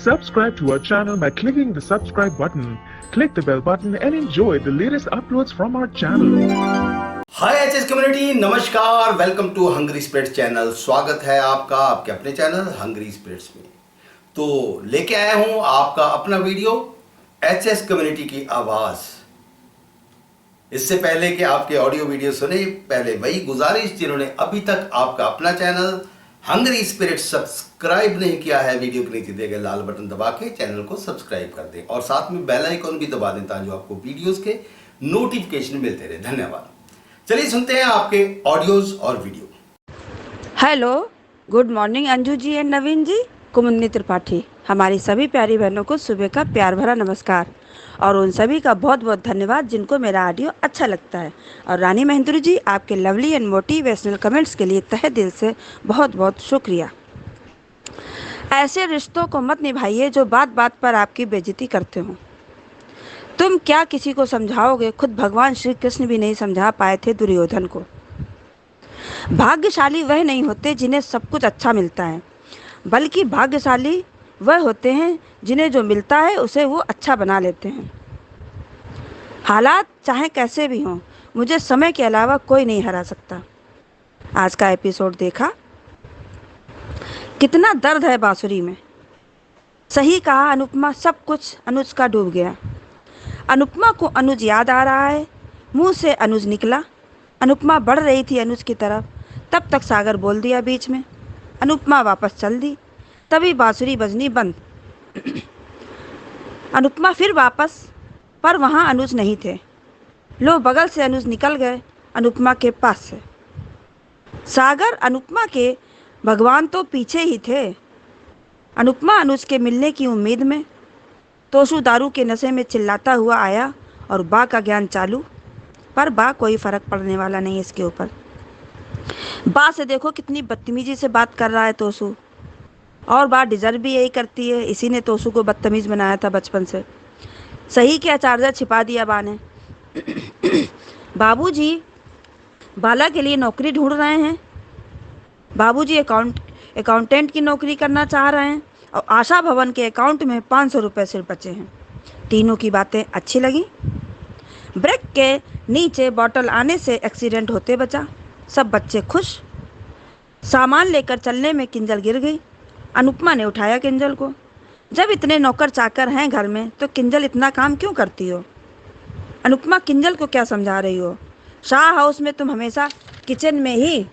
Subscribe to our channel by clicking the subscribe button. Click the bell button and enjoy the latest uploads from our channel. Hi HS community, नमस्कार, welcome to Hungry Spirits channel. स्वागत है आपका आपके अपने channel hungry spirits में। तो लेके आया हूं आपका अपना वीडियो एचएस कम्युनिटी की आवाज। इससे पहले कि आपके ऑडियो वीडियो सुने, पहले वही गुजारिश, जिन्होंने अभी तक आपका अपना चैनल हंग्री स्पिरिट्स सब्सक्राइब नहीं किया है, वीडियो के नीचे दिए गए लाल बटन दबा के चैनल को सब्सक्राइब कर दें और साथ में बेल आइकन भी दबा दें ताकि आपको वीडियोस के नोटिफिकेशन मिलते रहे। धन्यवाद। चलिए सुनते हैं आपके ऑडियोज और video. Hello, good morning Anju ji and Naveen ji. Kumudini Tripathi, हमारी सभी प्यारी बहनों को सुबह का प्यार भरा नमस्कार और उन सभी का बहुत बहुत धन्यवाद जिनको मेरा ऑडियो अच्छा लगता है। और रानी महेंद्र जी, आपके लवली एंड मोटिवेशनल कमेंट्स के लिए तहे दिल से बहुत बहुत शुक्रिया। ऐसे रिश्तों को मत निभाइए जो बात बात पर आपकी बेइज्जती करते हो। तुम क्या किसी को समझाओगे? खुद भगवान श्री कृष्ण भी नहीं समझा पाए थे दुर्योधन को। भाग्यशाली वह नहीं होते जिन्हें सब कुछ अच्छा मिलता है, बल्कि भाग्यशाली वह होते हैं जिन्हें जो मिलता है उसे वो अच्छा बना लेते हैं। हालात चाहे कैसे भी हों, मुझे समय के अलावा कोई नहीं हरा सकता। आज का एपिसोड देखा? कितना दर्द है बांसुरी में। सही कहा अनुपमा, सब कुछ अनुज का डूब गया। अनुपमा को अनुज याद आ रहा है, मुंह से अनुज निकला। अनुपमा बढ़ रही थी अनुज की तरफ, तब तक सागर बोल दिया बीच में। अनुपमा वापस चल दी, तभी बांसुरी बजनी बंद। अनुपमा फिर वापस, पर वहाँ अनुज नहीं थे। लो, बगल से अनुज निकल गए अनुपमा के पास से। सागर, अनुपमा के भगवान तो पीछे ही थे। अनुपमा अनुज के मिलने की उम्मीद में। तोशु दारू के नशे में चिल्लाता हुआ आया और बा का ज्ञान चालू, पर बा कोई फर्क पड़ने वाला नहीं इसके ऊपर। बा से देखो कितनी बदतमीजी से बात कर रहा है तोशु, और बा डिजर्व भी यही करती है। इसी ने तोशु को बदतमीज बनाया था बचपन से। सही क्या चार्जर छिपा दिया बा ने। बाबूजी बाला के लिए नौकरी ढूंढ रहे हैं। बाबूजी अकाउंटेंट की नौकरी करना चाह रहे हैं और आशा भवन के अकाउंट में 500 रुपये सिर्फ बचे हैं। तीनों की बातें अच्छी लगी। ब्रेक के नीचे बॉटल आने से एक्सीडेंट होते बचा। सब बच्चे खुश। सामान लेकर चलने में किंजल गिर गई। अनुपमा ने उठाया किंजल को। जब इतने नौकर चाकर हैं घर में तो किंजल इतना काम क्यों करती हो? अनुपमा किंजल को क्या समझा रही हो? शाह हाउस में तुम हमेशा किचन में ही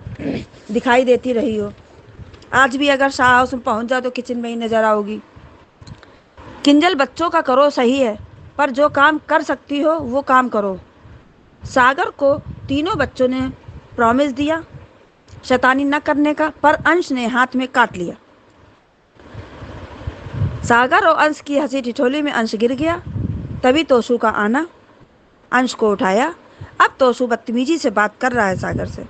दिखाई देती रही हो। आज भी अगर शाह हाउस में पहुंच जाओ तो किचन में ही नजर आओगी। किंजल, बच्चों का करो सही है, पर जो काम कर सकती हो वो काम करो। सागर को तीनों बच्चों ने प्रॉमिस दिया शैतानी न करने का, पर अंश ने हाथ में काट लिया। सागर और अंश की हंसी ठिठोली में अंश गिर गया। तभी तोशु का आना। अंश को उठाया। अब तोशु बदतमीजी से बात कर रहा है सागर से।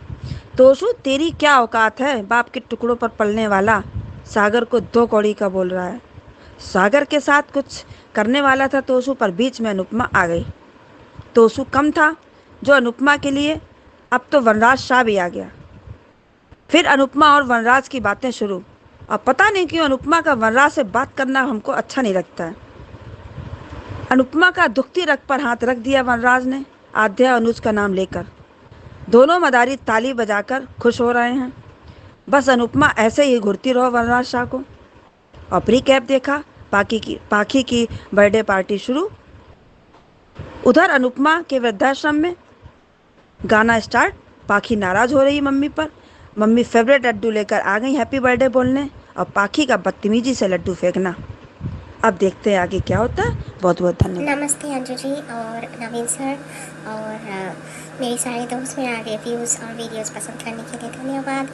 तोशु, तेरी क्या औकात है बाप के टुकड़ों पर पलने वाला? सागर को 2 कौड़ी का बोल रहा है। सागर के साथ कुछ करने वाला था तोशु, पर बीच में अनुपमा आ गई। तोशु कम था जो अनुपमा के लिए, अब तो वनराज शाह भी आ गया। फिर अनुपमा और वनराज की बातें शुरू। अब पता नहीं क्यों अनुपमा का वनराज से बात करना हमको अच्छा नहीं लगता है। अनुपमा का दुखती रग पर हाथ रख दिया वनराज ने, आध्या अनुज का नाम लेकर। दोनों मदारी ताली बजाकर खुश हो रहे हैं। बस अनुपमा ऐसे ही घुरती रहो वनराज शाह को। और प्री कैप देखा, पाखी की बर्थडे पार्टी शुरू। उधर अनुपमा के वृद्धाश्रम में गाना स्टार्ट। पाखी नाराज हो रही मम्मी पर। मम्मी फेवरेट लड्डू लेकर आ गई हैप्पी बर्थडे बोलने, और पाखी का बदतमीजी से लड्डू फेंकना। अब देखते हैं आगे क्या होता है। बहुत बहुत धन्यवाद। नमस्ते अंजू जी और नवीन सर और मेरे सारे दोस्त मेरा रिव्यूज़ और वीडियोस पसंद करने के लिए धन्यवाद,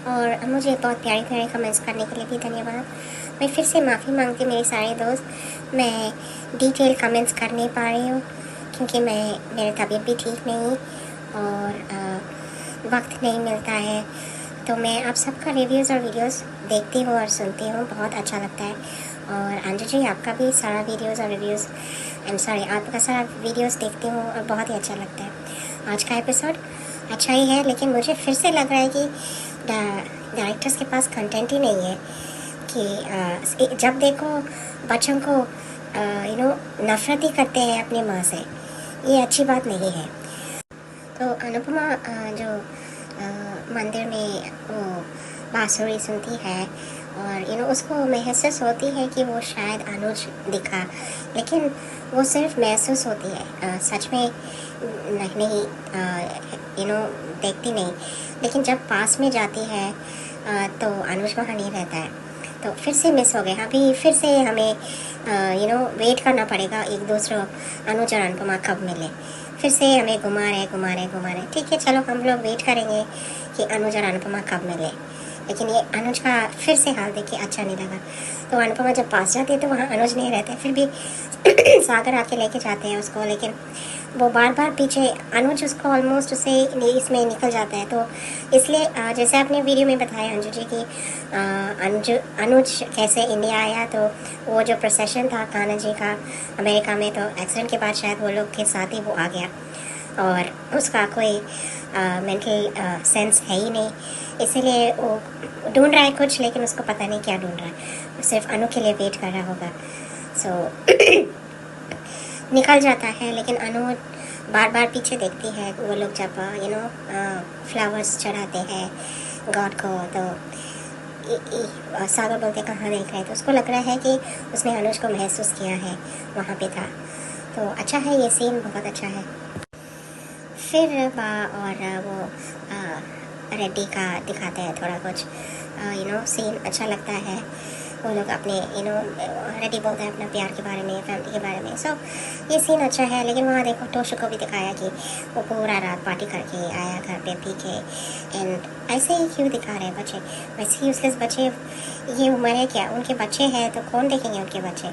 और मुझे बहुत प्यारे प्यारे कमेंट्स करने के लिए भी धन्यवाद। मैं फिर से माफ़ी मांगती हूँ मेरे सारे दोस्त, मैं डिटेल कमेंट्स कर नहीं पा रही हूँ क्योंकि मेरी तबीयत भी ठीक नहीं और वक्त नहीं मिलता है। तो मैं आप सबका रिव्यूज़ और वीडियोस देखती हूँ और सुनती हूँ, बहुत अच्छा लगता है। और अंजू जी, आपका भी सारा वीडियोस और रिव्यूज़ आपका सारा वीडियोस देखती हूँ और बहुत ही अच्छा लगता है। आज का एपिसोड अच्छा ही है, लेकिन मुझे फिर से लग रहा है कि डायरेक्टर्स के पास कंटेंट ही नहीं है। कि जब देखो बच्चों को नफरत ही करते हैं अपनी माँ से, ये अच्छी बात नहीं है। तो अनुपमा जो मंदिर में वो बांसुरी सुनती है और उसको महसूस होती है कि वो शायद अनुज दिखा, लेकिन वो सिर्फ महसूस होती है, सच में नहीं देखती नहीं। लेकिन जब पास में जाती है तो अनुज वहाँ नहीं रहता है, तो फिर से मिस हो गया। अभी फिर से हमें वेट करना पड़ेगा एक दूसरे अनुज और अनुपमा कब मिले। फिर से हमें घुमा रहे। ठीक है, चलो हम लोग वेट करेंगे कि अनुज और अनुपमा कब मिले। लेकिन ये अनुज का फिर से हाल देख के अच्छा नहीं लगा। तो अनुपमा जब पास जाती है तो वहाँ अनुज नहीं रहते, फिर भी सागर आके लेके जाते हैं उसको, लेकिन वो बार बार पीछे अनुज उसको ऑलमोस्ट उसे इसमें निकल जाता है। तो इसलिए जैसे आपने वीडियो में बताया अंजू जी कि अनुज कैसे इंडिया आया, तो वो जो प्रोसेशन था कान्हा जी का अमेरिका में, तो एक्सीडेंट के बाद शायद वो लोग के साथ ही वो आ गया और उसका कोई मेंटल सेंस है ही नहीं, इसीलिए वो ढूंढ रहा है कुछ, लेकिन उसको पता नहीं क्या ढूंढ रहा है, सिर्फ अनु के लिए वेट कर रहा होगा। सो निकल जाता है, लेकिन अनु बार बार पीछे देखती है। वो लोग जब फ्लावर्स चढ़ाते हैं गॉड को, तो सागर बोलते कहाँ देख रहे हैं, तो उसको लग रहा है कि उसने अनुज को महसूस किया है, वहाँ पे था। तो अच्छा है, ये सीन बहुत अच्छा है। फिर और वो रेड्डी का दिखाते हैं थोड़ा कुछ, सीन अच्छा लगता है। वो लोग अपने रेड्डी बोलते हैं अपना प्यार के बारे में, फैमिली के बारे में। सो ये सीन अच्छा है। लेकिन वहाँ देखो टोशू को भी दिखाया कि वो पूरा रात पार्टी करके आया घर पे पी के, एंड ऐसे ही क्यों दिखा रहे हैं बच्चे, वैसे यूजलेस बच्चे, ये उम्र है क्या, उनके बच्चे हैं तो कौन देखेंगे उनके बच्चे।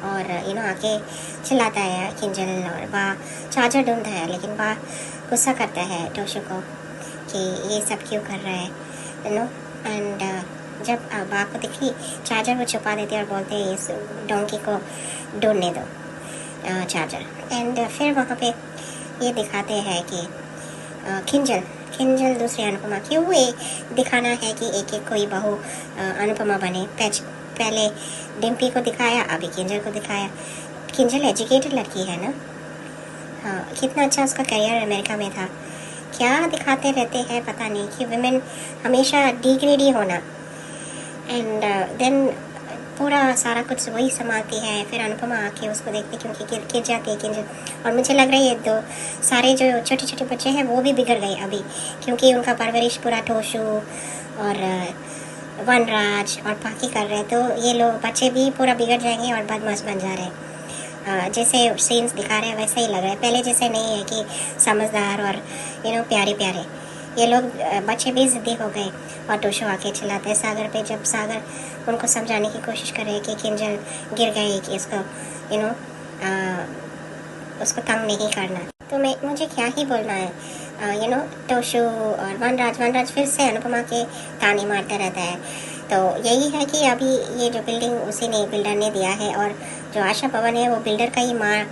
और आके चिल्लाता है किंजल, और बा चार्जर ढूंढता है, लेकिन बा गुस्सा करता है टोशू को कि ये सब क्यों कर रहा है, एंड जब बा को दिखी चार्जर वो छुपा देते और बोलते हैं इस डोंकी को ढूंढने दो चार्जर। एंड फिर वहाँ पे ये दिखाते हैं कि किंजल दूसरी अनुपमा, क्यों ये दिखाना है कि एक एक कोई बहू अनुपमा बने। पहले डिम्पी को दिखाया, अभी किंजल को दिखाया। किंजल एजुकेटेड लड़की है ना, हाँ, कितना अच्छा उसका करियर अमेरिका में था। क्या दिखाते रहते हैं पता नहीं कि विमेन हमेशा डिग्रेड ही होना, एंड देन पूरा सारा कुछ वही संभालती है। फिर अनुपमा आके उसको देखती क्योंकि गिर जाती है किंजल, और मुझे लग रहा है ये दो सारे जो छोटे छोटे बच्चे हैं वो भी बिगड़ गए अभी, क्योंकि उनका परवरिश पूरा टोशू और वनराज और पाकी कर रहे हैं, तो ये लोग बच्चे भी पूरा बिगड़ जाएंगे और बदमाश बन जा रहे हैं। जैसे सीन्स दिखा रहे हैं वैसे ही लग रहा है, पहले जैसे नहीं है कि समझदार और प्यारे प्यारे। ये लोग बच्चे भी ज़िद्दी हो गए और टोशू आके चिल्लाते हैं सागर पे, जब सागर उनको समझाने की कोशिश कर रहे हैं कि किंजल गिर गई, कि इसको उसको तंग नहीं करना। तो मुझे क्या ही बोलना है, टोशू और वनराज फिर से अनुपमा के ताने मारता रहता है। तो यही है कि अभी ये जो बिल्डिंग उसी ने बिल्डर ने दिया है, और जो आशा भवन है वो बिल्डर का ही माँ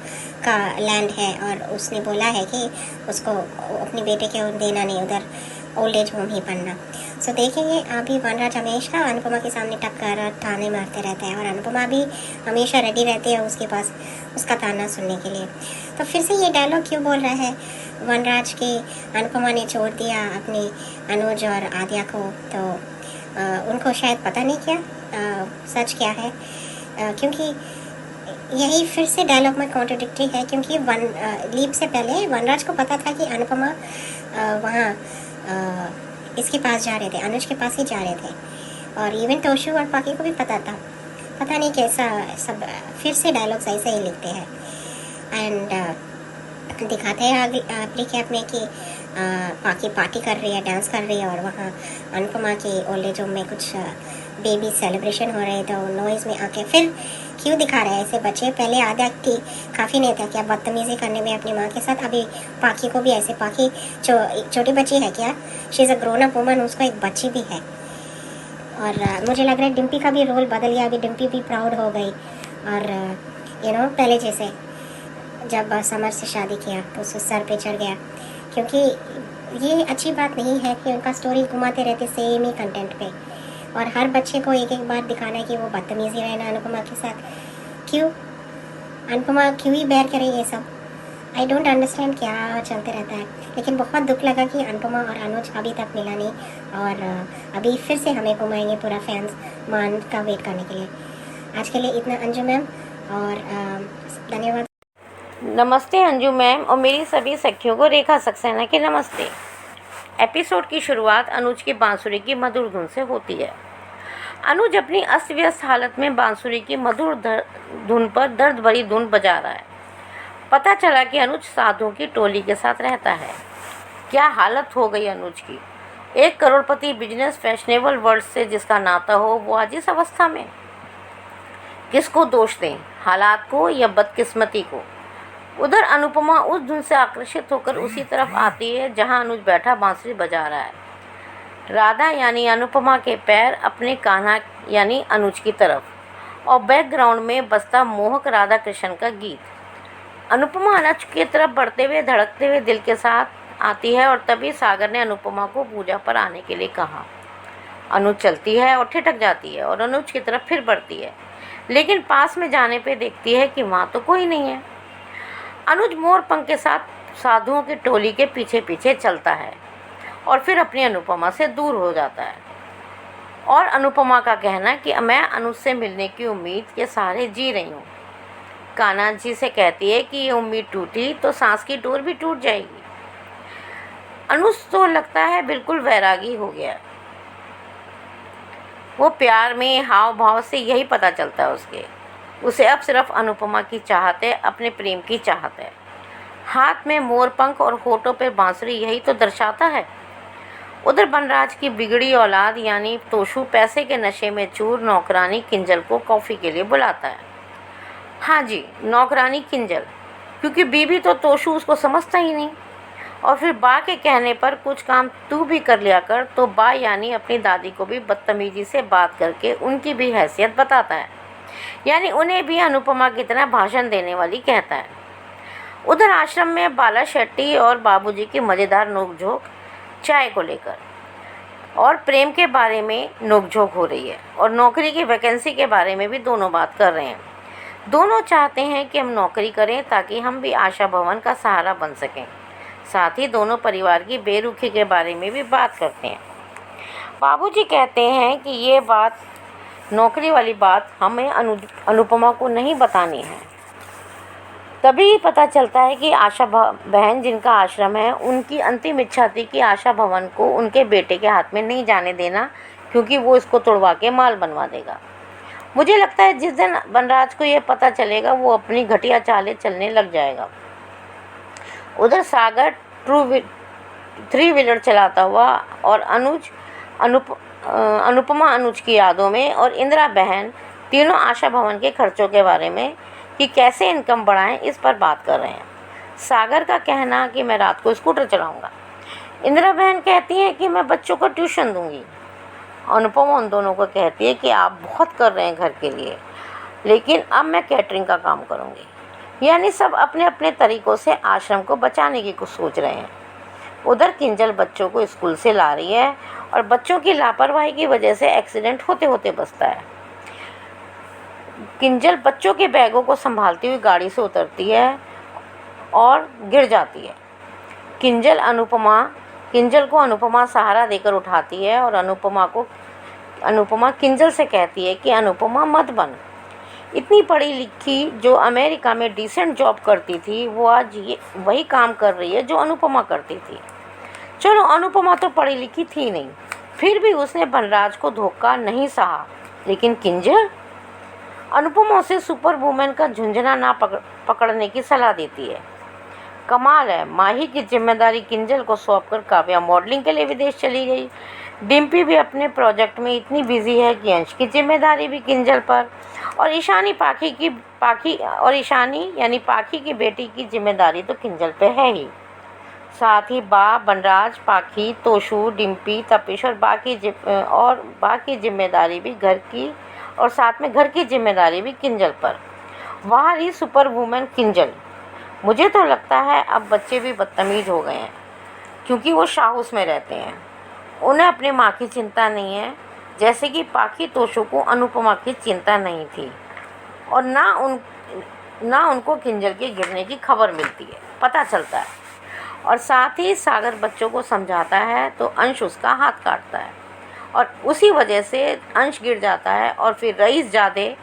का लैंड है, और उसने बोला है कि उसको अपने बेटे के देना नहीं, उधर ओल्ड एज होम ही बनना। सो देखेंगे। अभी वनराज हमेशा अनुपमा के सामने टक्कर और ताने मारते रहता है, और अनुपमा भी हमेशा रेडी रहती है उसके पास उसका ताना सुनने के लिए। तो फिर से ये डायलॉग क्यों बोल रहा है वनराज की अनुपमा ने छोड़ दिया अपनी अनुज और आद्या को, तो उनको शायद पता नहीं क्या सच क्या है, क्योंकि यही फिर से डायलॉग में कॉन्ट्रडिक्टरी है, क्योंकि लीप से पहले वनराज को पता था कि अनुपमा वहाँ इसके पास जा रहे थे, अनुज के पास ही जा रहे थे, और इवन टोशू और पाकी को भी पता था। पता नहीं कैसा सब फिर से डायलॉग्स ऐसे ही लिखते हैं। एंड दिखाते हैं आगे रिकैप में कि पाकी पार्टी कर रही है, डांस कर रही है, और वहाँ अनुपमा की ओल्ड एज होम में कुछ बेबी सेलिब्रेशन हो रहे थे, तो नॉइज़ में आके फिर क्यों दिखा रहे हैं ऐसे बच्चे। पहले आद्या की काफ़ी नहीं था क्या बदतमीज़ी करने में अपनी माँ के साथ, अभी पाकी को भी ऐसे। पाकी छोटी बच्ची है क्या, she is a grown up woman, उसको एक बच्ची भी है। और मुझे लग रहा है डिम्पी का भी रोल बदल गया, अभी डिम्पी भी प्राउड हो गई, और पहले जैसे जब समर से शादी किया तो उसके सर पे चढ़ गया, क्योंकि ये अच्छी बात नहीं है कि उनका स्टोरी घुमाते रहते सेम ही कंटेंट पे। और हर बच्चे को एक एक बार दिखाना है कि वो बदतमीजी रहना अनुपमा के साथ। क्यों अनुपमा क्यों ही बेयर करे ये सब? आई डोंट अंडरस्टैंड क्या चलते रहता है। लेकिन बहुत दुख लगा कि अनुपमा और अनुज अभी तक मिला नहीं, और अभी फिर से हमें घुमाएंगे पूरा फैंस मान का वेट करने के लिए। आज के लिए इतना अंजू मैम, और धन्यवाद। नमस्ते अंजू मैम और मेरी सभी सखियों को रेखा सक्सेना के नमस्ते। एपिसोड की शुरुआत अनुज की बांसुरी की मधुर धुन से होती है। अनुज अपनी अस्त व्यस्त हालत में बांसुरी की मधुर धुन पर दर्द भरी धुन बजा रहा है। पता चला कि अनुज साधुओं की टोली के साथ रहता है। क्या हालत हो गई अनुज की। 1 करोड़पति बिजनेस फैशनेबल वर्ल्ड से जिसका नाता हो वो आज इस अवस्था में। किसको दोष दें, हालात को या बदकिस्मती को। उधर अनुपमा उस धुन से आकर्षित होकर उसी तरफ आती है जहां अनुज बैठा बांसुरी बजा रहा है। राधा यानी अनुपमा के पैर अपने कान्हा यानी अनुज की तरफ, और बैकग्राउंड में बजता मोहक राधा कृष्ण का गीत। अनुपमा अनुज की तरफ बढ़ते हुए धड़कते हुए दिल के साथ आती है, और तभी सागर ने अनुपमा को पूजा पर आने के लिए कहा। अनुज चलती है और ठिठक जाती है और अनुज की तरफ फिर बढ़ती है, लेकिन पास में जाने पे देखती है कि वहाँ तो कोई नहीं है। अनुज मोर पंख के साथ साधुओं की टोली के पीछे पीछे चलता है और फिर अपनी अनुपमा से दूर हो जाता है। और अनुपमा का कहना कि मैं अनुज से मिलने की उम्मीद के सहारे जी रही हूँ। कान्हा जी से कहती है कि ये उम्मीद टूटी तो सांस की डोर भी टूट जाएगी। अनुज तो लगता है बिल्कुल वैरागी हो गया। वो प्यार में हाव भाव से यही पता चलता है उसे अब सिर्फ अनुपमा की चाहत है, अपने प्रेम की चाहत है। हाथ में मोर पंख और होठों पे बांसुरी यही तो दर्शाता है। उधर बनराज की बिगड़ी औलाद यानी तोशु पैसे के नशे में चूर नौकरानी किंजल को कॉफ़ी के लिए बुलाता है। हाँ जी, नौकरानी किंजल, क्योंकि बीबी तो तोशु उसको समझता ही नहीं। और फिर बा के कहने पर कुछ काम तू भी कर लिया कर, तो बा यानी अपनी दादी को भी बदतमीजी से बात करके उनकी भी हैसियत बताता है, यानी उन्हें भी अनुपमा की तरह भाषण देने वाली कहता है। उधर आश्रम में बाला शेट्टी और बाबूजी की मज़ेदार नोकझोंक चाय को लेकर और प्रेम के बारे में नोकझोंक हो रही है, और नौकरी की वैकेंसी के बारे में भी दोनों बात कर रहे हैं। दोनों चाहते हैं कि हम नौकरी करें ताकि हम भी आशा भवन का सहारा बन सकें। साथ ही दोनों परिवार की बेरुखी के बारे में भी बात करते हैं। बाबूजी कहते हैं कि ये बात, नौकरी वाली बात हमें अनुपमा को नहीं बतानी है। तभी पता चलता है कि आशा बहन जिनका आश्रम है, उनकी अंतिम इच्छा थी कि आशा भवन को उनके बेटे के हाथ में नहीं जाने देना, क्योंकि वो इसको तोड़वा के माल बनवा देगा। मुझे लगता है जिस दिन बनराज को ये पता चलेगा वो अपनी घटिया चालें चलने लग जाएगा। उधर सागर 3 व्हीलर चलाता हुआ और अनुपमा अनुज की यादों में और इंदिरा बहन तीनों आशा भवन के खर्चों के बारे में कि कैसे इनकम बढ़ाएं, इस पर बात कर रहे हैं। सागर का कहना कि मैं रात को स्कूटर चलाऊंगा। इंदिरा बहन कहती हैं कि मैं बच्चों को ट्यूशन दूंगी। अनुपमा उन दोनों को कहती है कि आप बहुत कर रहे हैं घर के लिए, लेकिन अब मैं कैटरिंग का काम करूंगी। यानी सब अपने अपने तरीक़ों से आश्रम को बचाने की कुछ सोच रहे हैं। उधर किंजल बच्चों को स्कूल से ला रही है और बच्चों की लापरवाही की वजह से एक्सीडेंट होते होते बचता है। किंजल बच्चों के बैगों को संभालती हुई गाड़ी से उतरती है और गिर जाती है। किंजल को अनुपमा सहारा देकर उठाती है और अनुपमा किंजल से कहती है कि अनुपमा मत बन। इतनी पढ़ी लिखी जो अमेरिका में डिसेंट जॉब करती थी, वो आज ये वही काम कर रही है जो अनुपमा करती थी। चलो अनुपमा तो पढ़ी लिखी थी नहीं, फिर भी उसने बनराज को धोखा नहीं सहा, लेकिन किंजल अनुपमा उसे सुपर वुमेन का झुंझुना ना पकड़ने की सलाह देती है। कमाल है, माही की जिम्मेदारी किंजल को सौंपकर काव्या मॉडलिंग के लिए विदेश चली गई। डिम्पी भी अपने प्रोजेक्ट में इतनी बिजी है कि अंश की जिम्मेदारी भी किंजल पर, और ईशानी यानी पाखी की बेटी की जिम्मेदारी तो किंजल पे है ही। साथ ही बनराज, पाखी, तोशु, डिम्पी, तपिश और बाकी जिम्मेदारी भी घर की, और साथ में घर की जिम्मेदारी भी किंजल पर। वहाँ ही सुपर वुमेन किंजल। मुझे तो लगता है अब बच्चे भी बदतमीज़ हो गए हैं, क्योंकि वो शाहूस में रहते हैं। उन्हें अपने माँ की चिंता नहीं है, जैसे कि पाखी तोशु को अनुपमा की चिंता नहीं थी और ना उनको किंजल के गिरने की खबर मिलती है, पता चलता है। और साथ ही सागर बच्चों को समझाता है तो अंश उसका हाथ काटता है और उसी वजह से अंश गिर जाता है और फिर रईस जादे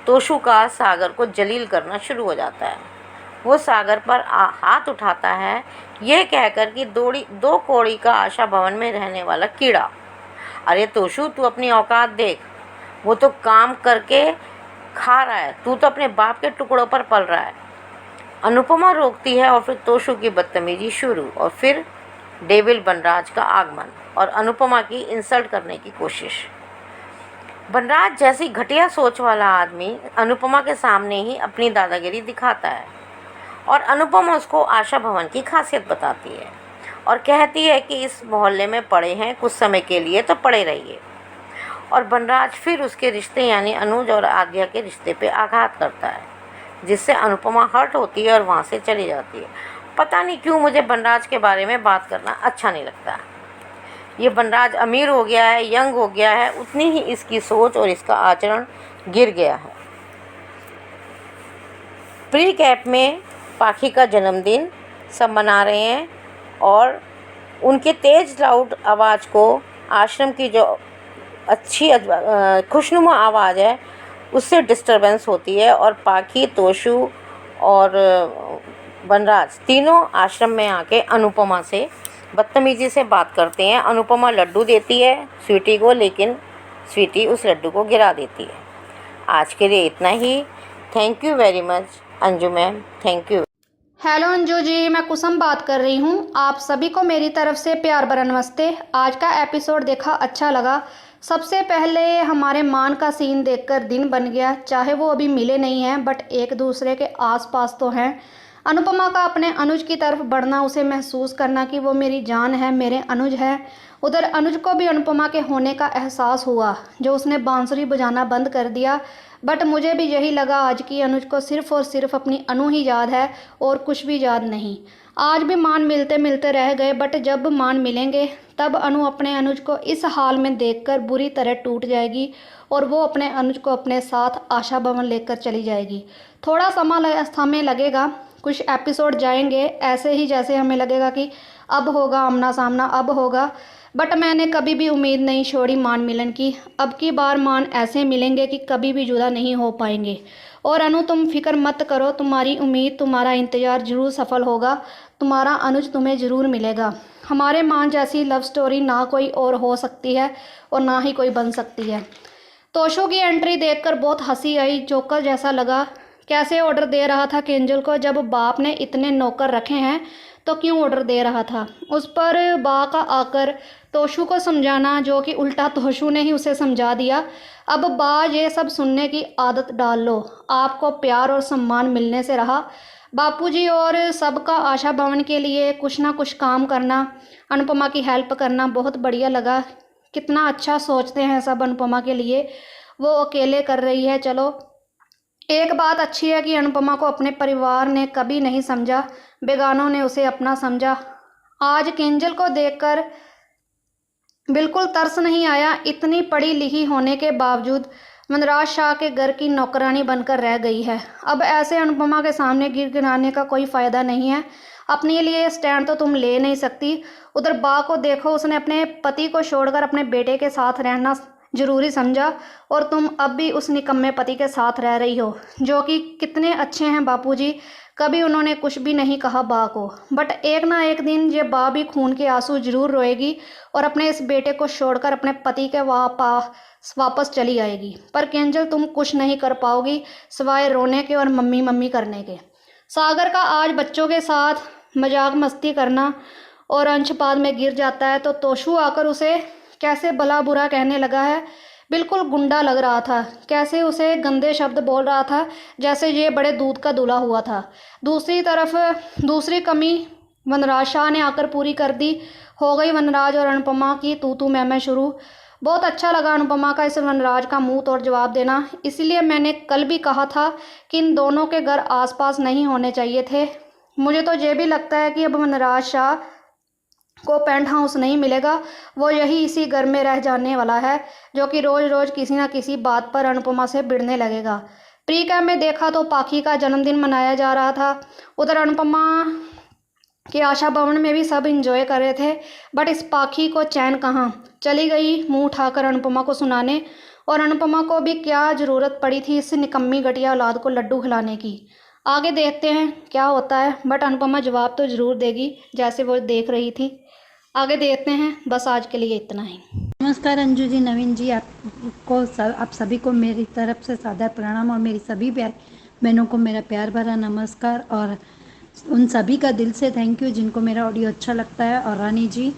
तोशु का सागर को जलील करना शुरू हो जाता है। वो सागर पर हाथ उठाता है, यह कहकर कि दो कौड़ी का आशा भवन में रहने वाला कीड़ा। अरे तोशु, तू अपनी औकात देख, वो तो काम करके खा रहा है, तू तो अपने बाप के टुकड़ों पर पल रहा है। अनुपमा रोकती है और फिर तोशु की बदतमीजी शुरू और फिर डेविल बनराज का आगमन और अनुपमा की इंसल्ट करने की कोशिश। बनराज जैसी घटिया सोच वाला आदमी अनुपमा के सामने ही अपनी दादागिरी दिखाता है और अनुपमा उसको आशा भवन की खासियत बताती है और कहती है कि इस मोहल्ले में पड़े हैं, कुछ समय के लिए तो पड़े रहिए। और बनराज फिर उसके रिश्ते यानी अनुज और आद्या के रिश्ते पे आघात करता है, जिससे अनुपमा हर्ट होती है और वहाँ से चली जाती है। पता नहीं क्यों मुझे बनराज के बारे में बात करना अच्छा नहीं लगता। ये बनराज अमीर हो गया है, यंग हो गया है, उतनी ही इसकी सोच और इसका आचरण गिर गया है। प्री कैप में पाखी का जन्मदिन सब मना रहे हैं और उनके तेज लाउड आवाज़ को आश्रम की जो अच्छी खुशनुमा आवाज़ है उससे डिस्टरबेंस होती है और पाखी, तोशु और बनराज तीनों आश्रम में आके अनुपमा से बदतमीजी से बात करते हैं। अनुपमा लड्डू देती है स्वीटी को, लेकिन स्वीटी उस लड्डू को गिरा देती है। आज के लिए इतना ही। Thank you very much Anju ma'am, thank you. Hello Anju ji, मैं कुसुम बात कर रही हूँ। आप सभी को मेरी तरफ से प्यार भरा नमस्ते। आज का एपिसोड देखा, अच्छा लगा। सबसे पहले हमारे मान का सीन देखकर दिन बन गया, चाहे वो अभी मिले नहीं हैं बट एक दूसरे के आसपास तो हैं। अनुपमा का अपने अनुज की तरफ बढ़ना, उसे महसूस करना कि वो मेरी जान है, मेरे अनुज है। उधर अनुज को भी अनुपमा के होने का एहसास हुआ, जो उसने बांसुरी बजाना बंद कर दिया। बट मुझे भी यही लगा आज कि अनुज को सिर्फ़ और सिर्फ अपनी अनु ही याद है और कुछ भी याद नहीं। आज भी मान मिलते मिलते रह गए, बट जब मान मिलेंगे तब अनु अपने अनुज को इस हाल में देखकर बुरी तरह टूट जाएगी और वो अपने अनुज को अपने साथ आशा भवन लेकर चली जाएगी। थोड़ा समय लगेगा, कुछ एपिसोड जाएंगे ऐसे ही जैसे हमें लगेगा कि अब होगा आमना सामना, अब होगा। बट मैंने कभी भी उम्मीद नहीं छोड़ी मान मिलन की। अब की बार मान ऐसे मिलेंगे कि कभी भी जुदा नहीं हो पाएंगे। और अनु, तुम फिक्र मत करो, तुम्हारी उम्मीद, तुम्हारा इंतज़ार ज़रूर सफल होगा। तुम्हारा अनुज तुम्हें ज़रूर मिलेगा। हमारे मान जैसी लव स्टोरी ना कोई और हो सकती है और ना ही कोई बन सकती है। तोशु की एंट्री देखकर बहुत हंसी आई, जोकर जैसा लगा। कैसे ऑर्डर दे रहा था किंजल को, जब बाप ने इतने नौकर रखे हैं तो क्यों ऑर्डर दे रहा था। उस पर बा का आकर तोशु को समझाना, जो कि उल्टा तोशु ने ही उसे समझा दिया। अब बा, ये सब सुनने की आदत डाल लो, आपको प्यार और सम्मान मिलने से रहा। बापूजी और सबका आशा भवन के लिए कुछ ना कुछ काम करना, अनुपमा की हेल्प करना बहुत बढ़िया लगा। कितना अच्छा सोचते हैं सब अनुपमा के लिए, वो अकेले कर रही है। चलो, एक बात अच्छी है कि अनुपमा को अपने परिवार ने कभी नहीं समझा, बेगानों ने उसे अपना समझा। आज किंजल को देखकर बिल्कुल तरस नहीं आया। इतनी पढ़ी लिखी होने के बावजूद वनराज शाह के घर की नौकरानी बनकर रह गई है। अब ऐसे अनुपमा के सामने गिड़गिड़ाने का कोई फ़ायदा नहीं है। अपने लिए स्टैंड तो तुम ले नहीं सकती। उधर बा को देखो, उसने अपने पति को छोड़कर अपने बेटे के साथ रहना ज़रूरी समझा और तुम अब भी उस निकम्मे पति के साथ रह रही हो, जो कि कितने अच्छे हैं बापूजी। कभी उन्होंने कुछ भी नहीं कहा बा को। बट एक ना एक दिन ये बा भी खून के आंसू जरूर रोएगी और अपने इस बेटे को छोड़कर अपने पति के वापस चली आएगी। पर किंजल, तुम कुछ नहीं कर पाओगी सिवाय रोने के और मम्मी मम्मी करने के। सागर का आज बच्चों के साथ मजाक मस्ती करना और अंशपात में गिर जाता है तो तोशु आकर उसे कैसे भला बुरा कहने लगा है। बिल्कुल गुंडा लग रहा था, कैसे उसे गंदे शब्द बोल रहा था, जैसे ये बड़े दूध का दूल्हा हुआ था। दूसरी तरफ दूसरी कमी वनराज शाह ने आकर पूरी कर दी। हो गई वनराज और अनुपमा की तू मैं शुरू। बहुत अच्छा लगा अनुपमा का इस वनराज का मुंह तोड़ जवाब देना। इसलिए मैंने कल भी कहा था कि इन दोनों के घर आसपास नहीं होने चाहिए थे। मुझे तो ये भी लगता है कि अब वनराज शाह को पेंट हाउस नहीं मिलेगा, वो यही इसी घर में रह जाने वाला है, जो कि रोज़ रोज़ किसी ना किसी बात पर अनुपमा से भिड़ने लगेगा। प्री कैम्प में देखा तो पाखी का जन्मदिन मनाया जा रहा था। उधर अनुपमा कि आशा भवन में भी सब इंजॉय कर रहे थे, बट इस पाखी को चैन कहाँ। चली गई मुंह उठाकर अनुपमा को सुनाने, और अनुपमा को भी क्या ज़रूरत पड़ी थी इस निकम्मी घटिया औलाद को लड्डू खिलाने की। आगे देखते हैं क्या होता है, बट अनुपमा जवाब तो ज़रूर देगी जैसे वो देख रही थी। आगे देखते हैं, बस आज के लिए इतना ही। नमस्कार अंजू जी, नवीन जी, आप सभी को मेरी तरफ से सादर प्रणाम और मेरी सभी बहनों को मेरा प्यार भरा नमस्कार, और उन सभी का दिल से थैंक यू जिनको मेरा ऑडियो अच्छा लगता है। और रानी जी,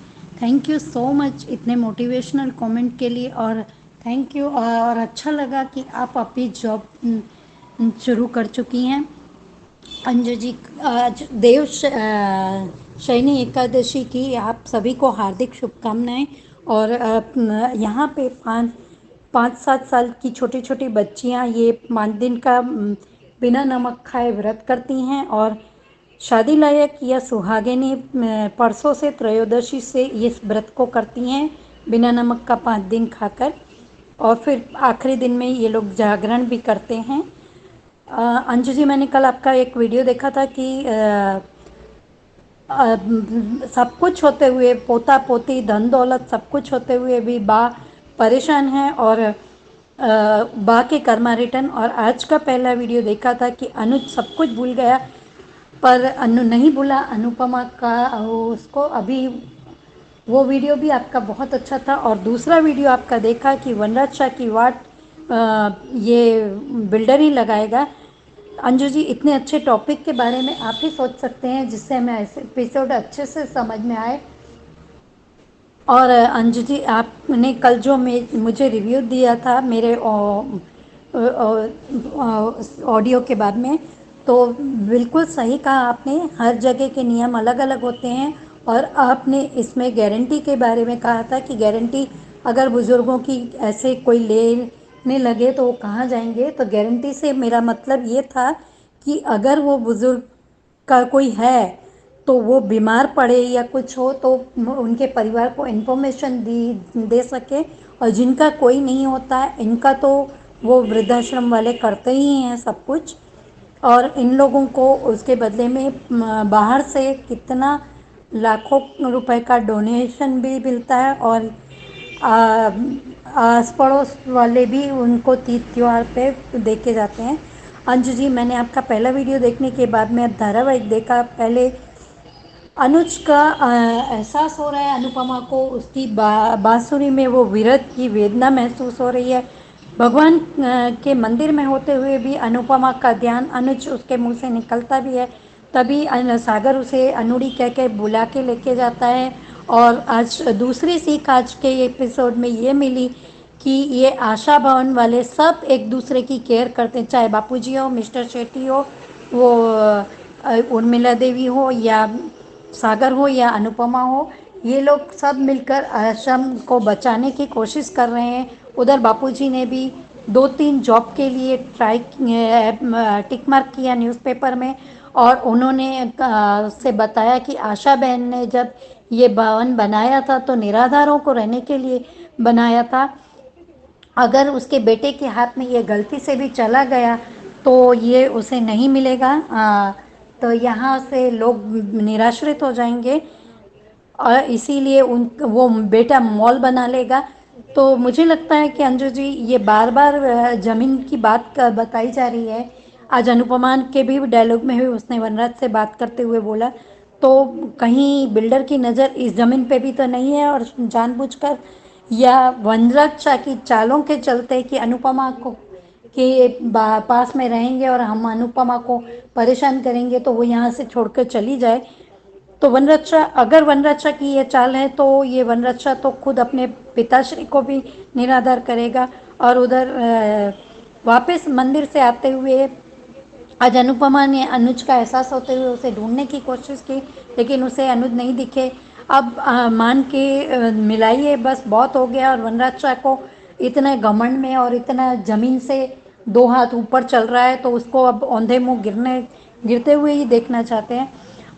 थैंक यू सो मच इतने मोटिवेशनल कमेंट के लिए, और थैंक यू। और अच्छा लगा कि आप अभी जॉब शुरू कर चुकी हैं। अंजू जी, आज शयनी एकादशी की आप सभी को हार्दिक शुभकामनाएं। और यहाँ पे 5-7 साल की छोटी छोटी बच्चियाँ ये 5 दिन का बिना नमक खाए व्रत करती हैं, और शादी लायक या सुहागिनी परसों से त्रयोदशी से इस व्रत को करती हैं बिना नमक का 5 दिन खाकर, और फिर आखिरी दिन में ये लोग जागरण भी करते हैं। अंजू जी, मैंने कल आपका एक वीडियो देखा था कि सब कुछ होते हुए, पोता पोती धन दौलत सब कुछ होते हुए भी बा परेशान है, और बा के कर्मा रिटर्न। और आज का पहला वीडियो देखा था कि अनुज सब कुछ भूल गया, पर अनु नहीं भूला अनुपमा का उसको। अभी वो वीडियो भी आपका बहुत अच्छा था। और दूसरा वीडियो आपका देखा कि वनराज शाह की वाट ये बिल्डर ही लगाएगा। अंजू जी, इतने अच्छे टॉपिक के बारे में आप ही सोच सकते हैं जिससे हमें ऐसे एपिसोड अच्छे से समझ में आए। और अंजू जी, आपने कल जो मुझे रिव्यू दिया था मेरे ऑडियो के बाद में, तो बिल्कुल सही कहा आपने। हर जगह के नियम अलग अलग होते हैं, और आपने इसमें गारंटी के बारे में कहा था कि गारंटी अगर बुज़ुर्गों की ऐसे कोई लेने लगे तो वो कहाँ जाएंगे। तो गारंटी से मेरा मतलब ये था कि अगर वो बुज़ुर्ग का कोई है तो वो बीमार पड़े या कुछ हो तो उनके परिवार को इन्फॉर्मेशन दे सके, और जिनका कोई नहीं होता है इनका तो वो वृद्धाश्रम वाले करते ही हैं सब कुछ। और इन लोगों को उसके बदले में बाहर से कितना लाखों रुपए का डोनेशन भी मिलता है, और आस पड़ोस वाले भी उनको तीज त्यौहार पे देखे जाते हैं। अंजू जी, मैंने आपका पहला वीडियो देखने के बाद में अब धारावाहिक देखा। पहले अनुज का एहसास हो रहा है अनुपमा को, उसकी बांसुरी में वो विरह की वेदना महसूस हो रही है। भगवान के मंदिर में होते हुए भी अनुपमा का ध्यान अनुज उसके मुंह से निकलता भी है, तभी सागर उसे अनुड़ी कह के बुला के लेके जाता है। और आज दूसरी सीख आज के एपिसोड में ये मिली कि ये आशा भवन वाले सब एक दूसरे की केयर करते हैं, चाहे बापूजी हो, मिस्टर शेट्टी हो, वो उर्मिला देवी हो, या सागर हो, या अनुपमा हो, ये लोग सब मिलकर आश्रम को बचाने की कोशिश कर रहे हैं। उधर बापूजी ने भी 2-3 जॉब के लिए टिक मार्क किया न्यूज़पेपर में, और उन्होंने से बताया कि आशा बहन ने जब ये भवन बनाया था तो निराधारों को रहने के लिए बनाया था। अगर उसके बेटे के हाथ में ये गलती से भी चला गया तो ये उसे नहीं मिलेगा, तो यहाँ से लोग निराश्रित हो जाएंगे, और इसीलिए वो बेटा मॉल बना लेगा। तो मुझे लगता है कि अंजू जी, ये बार बार ज़मीन की बात बताई जा रही है। आज अनुपमा के भी डायलॉग में हुई, उसने वनराज से बात करते हुए बोला, तो कहीं बिल्डर की नज़र इस ज़मीन पे भी तो नहीं है, और जानबूझकर या वनराज शाह की चालों के चलते कि अनुपमा को के पास में रहेंगे और हम अनुपमा को परेशान करेंगे तो वो यहाँ से छोड़कर चली जाए। तो वनराज शाह, अगर वनराज शाह की ये चाल है तो ये वनराज शाह तो खुद अपने पिताश्री को भी निराधार करेगा। और उधर वापस मंदिर से आते हुए आज अनुपमा ने अनुज का एहसास होते हुए उसे ढूंढने की कोशिश की, लेकिन उसे अनुज नहीं दिखे। अब मान के मिलाइए, बस बहुत हो गया। और वनराज शाह को इतना घमंड में और इतना ज़मीन से 2 हाथ ऊपर चल रहा है, तो उसको अब औंधे मुँह गिरते हुए ही देखना चाहते हैं।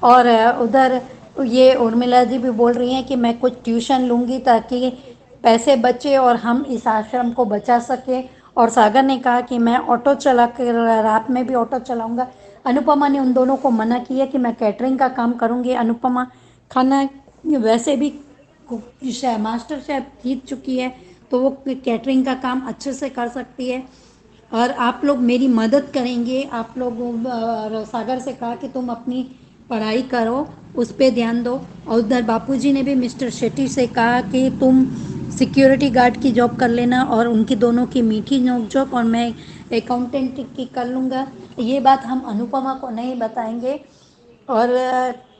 और उधर ये उर्मिला जी भी बोल रही हैं कि मैं कुछ ट्यूशन लूँगी ताकि पैसे बचे और हम इस आश्रम को बचा सकें। और सागर ने कहा कि मैं ऑटो चला कर रात में भी ऑटो चलाऊँगा। अनुपमा ने उन दोनों को मना किया कि मैं कैटरिंग का काम करूँगी। अनुपमा खाना वैसे भी मास्टर शेफ जीत चुकी है, तो वो कैटरिंग का काम अच्छे से कर सकती है। और आप लोग मेरी मदद करेंगे। आप लोग सागर से कहा कि तुम अपनी पढ़ाई करो, उस पर ध्यान दो। और उधर बापूजी ने भी मिस्टर शेट्टी से कहा कि तुम सिक्योरिटी गार्ड की जॉब कर लेना, और उनकी दोनों की मीठी नोक-झोंक, और मैं अकाउंटेंट की कर लूँगा। ये बात हम अनुपमा को नहीं बताएंगे, और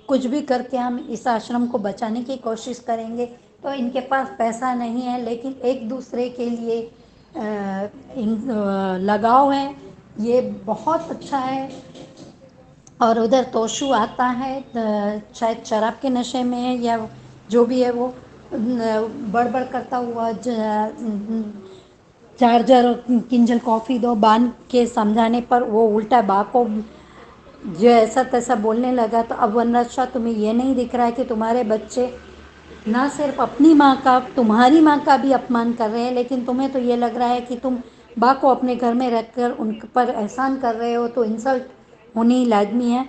कुछ भी करके हम इस आश्रम को बचाने की कोशिश करेंगे। तो इनके पास पैसा नहीं है, लेकिन एक दूसरे के लिए लगाव है, ये बहुत अच्छा है। और उधर तोशु आता है, शायद शराब के नशे में है या जो भी है, वो बड़बड़ करता हुआ चार्जर और किंजल कॉफ़ी दो बांध के समझाने पर वो उल्टा बा को जो ऐसा तैसा बोलने लगा। तो अब वनराज शाह, तुम्हें ये नहीं दिख रहा है कि तुम्हारे बच्चे ना सिर्फ अपनी माँ का, तुम्हारी माँ का भी अपमान कर रहे हैं, लेकिन तुम्हें तो ये लग रहा है कि तुम बा को अपने घर में रखकर उन पर एहसान कर रहे हो, तो इंसल्ट होनी लाजमी है।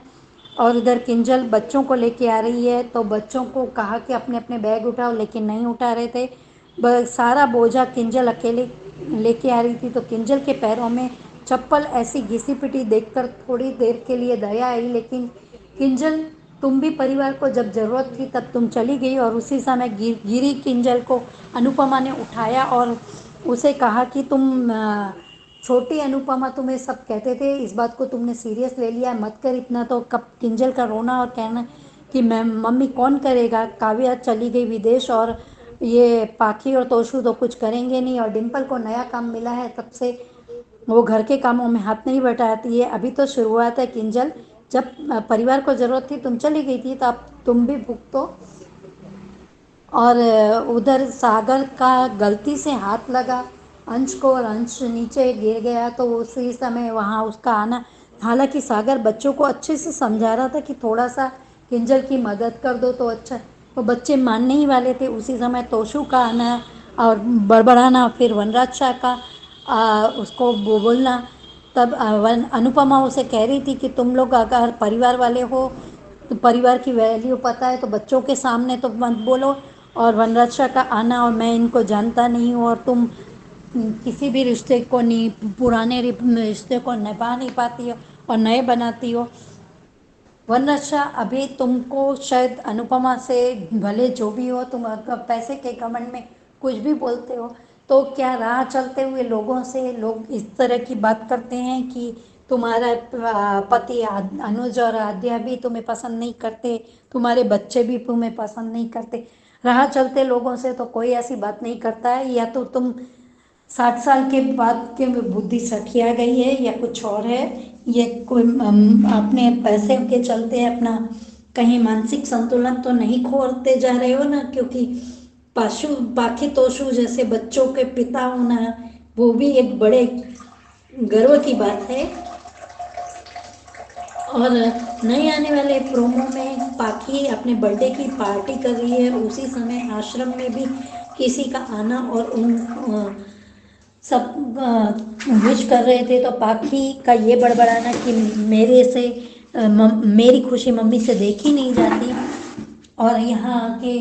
और इधर किंजल बच्चों को लेके आ रही है, तो बच्चों को कहा कि अपने अपने बैग उठाओ, लेकिन नहीं उठा रहे थे। सारा बोझा किंजल अकेले लेके आ रही थी, तो किंजल के पैरों में चप्पल ऐसी घिसी पिटी देखकर थोड़ी देर के लिए दया आई, लेकिन किंजल, तुम भी परिवार को जब ज़रूरत थी तब तुम चली गई। और उसी समय गिरी किंजल को अनुपमा ने उठाया और उसे कहा कि तुम छोटी अनुपमा, तुम्हें सब कहते थे, इस बात को तुमने सीरियस ले लिया, मत कर इतना। तो कब किंजल का रोना और कहना कि मैं मम्मी कौन करेगा, काव्या चली गई विदेश, और ये पाखी और तोशु तो कुछ करेंगे नहीं, और डिम्पल को नया काम मिला है, तब से वो घर के कामों में हाथ नहीं बटाती है। अभी तो शुरुआत है किंजल, जब परिवार को ज़रूरत थी तुम चली गई थी, तो अब तुम भी भुगतो। और उधर सागर का गलती से हाथ लगा अंश को, और अंश नीचे गिर गया, तो उसी समय वहाँ उसका आना। हालांकि सागर बच्चों को अच्छे से समझा रहा था कि थोड़ा सा किंजल की मदद कर दो तो अच्छा, तो बच्चे मानने ही वाले थे। उसी समय तोशु का आना और बड़बड़ाना, फिर वनराज शाह का उसको बोलना। तब अनुपमा उसे कह रही थी कि तुम लोग अगर परिवार वाले हो तो परिवार की वैल्यू पता है, तो बच्चों के सामने तो मत बोलो। और वनराज शाह का आना, और मैं इनको जानता नहीं हूँ, और तुम किसी भी रिश्ते को नहीं, पुराने रिश्ते को निभा नहीं पाती हो और नए बनाती हो। वनराज शाह, अभी तुमको शायद अनुपमा से भले जो भी हो, तुम अगर पैसे के घमंड में कुछ भी बोलते हो, तो क्या राह चलते हुए लोगों से लोग इस तरह की बात करते हैं कि तुम्हारा पति अनुज और आद्या भी तुम्हें पसंद नहीं करते, तुम्हारे बच्चे भी तुम्हें पसंद नहीं करते। राह चलते लोगों से तो कोई ऐसी बात नहीं करता है, या तो तुम 60 साल के बाद के बुद्धि सठिया गई है, या कुछ और है। ये कोई अपने पैसे के चलते अपना कहीं मानसिक संतुलन तो नहीं खोते जा रहे हो ना, क्योंकि पाखी तोशु जैसे बच्चों के पिता होना, वो भी एक बड़े गर्व की बात है। और नए आने वाले प्रोमो में पाखी अपने बर्थडे की पार्टी कर रही है, उसी समय आश्रम में भी किसी का आना, और उन सब विश कर रहे थे। तो पाखी का ये बड़बड़ाना कि मेरे से मेरी खुशी मम्मी से देखी नहीं जाती, और यहाँ के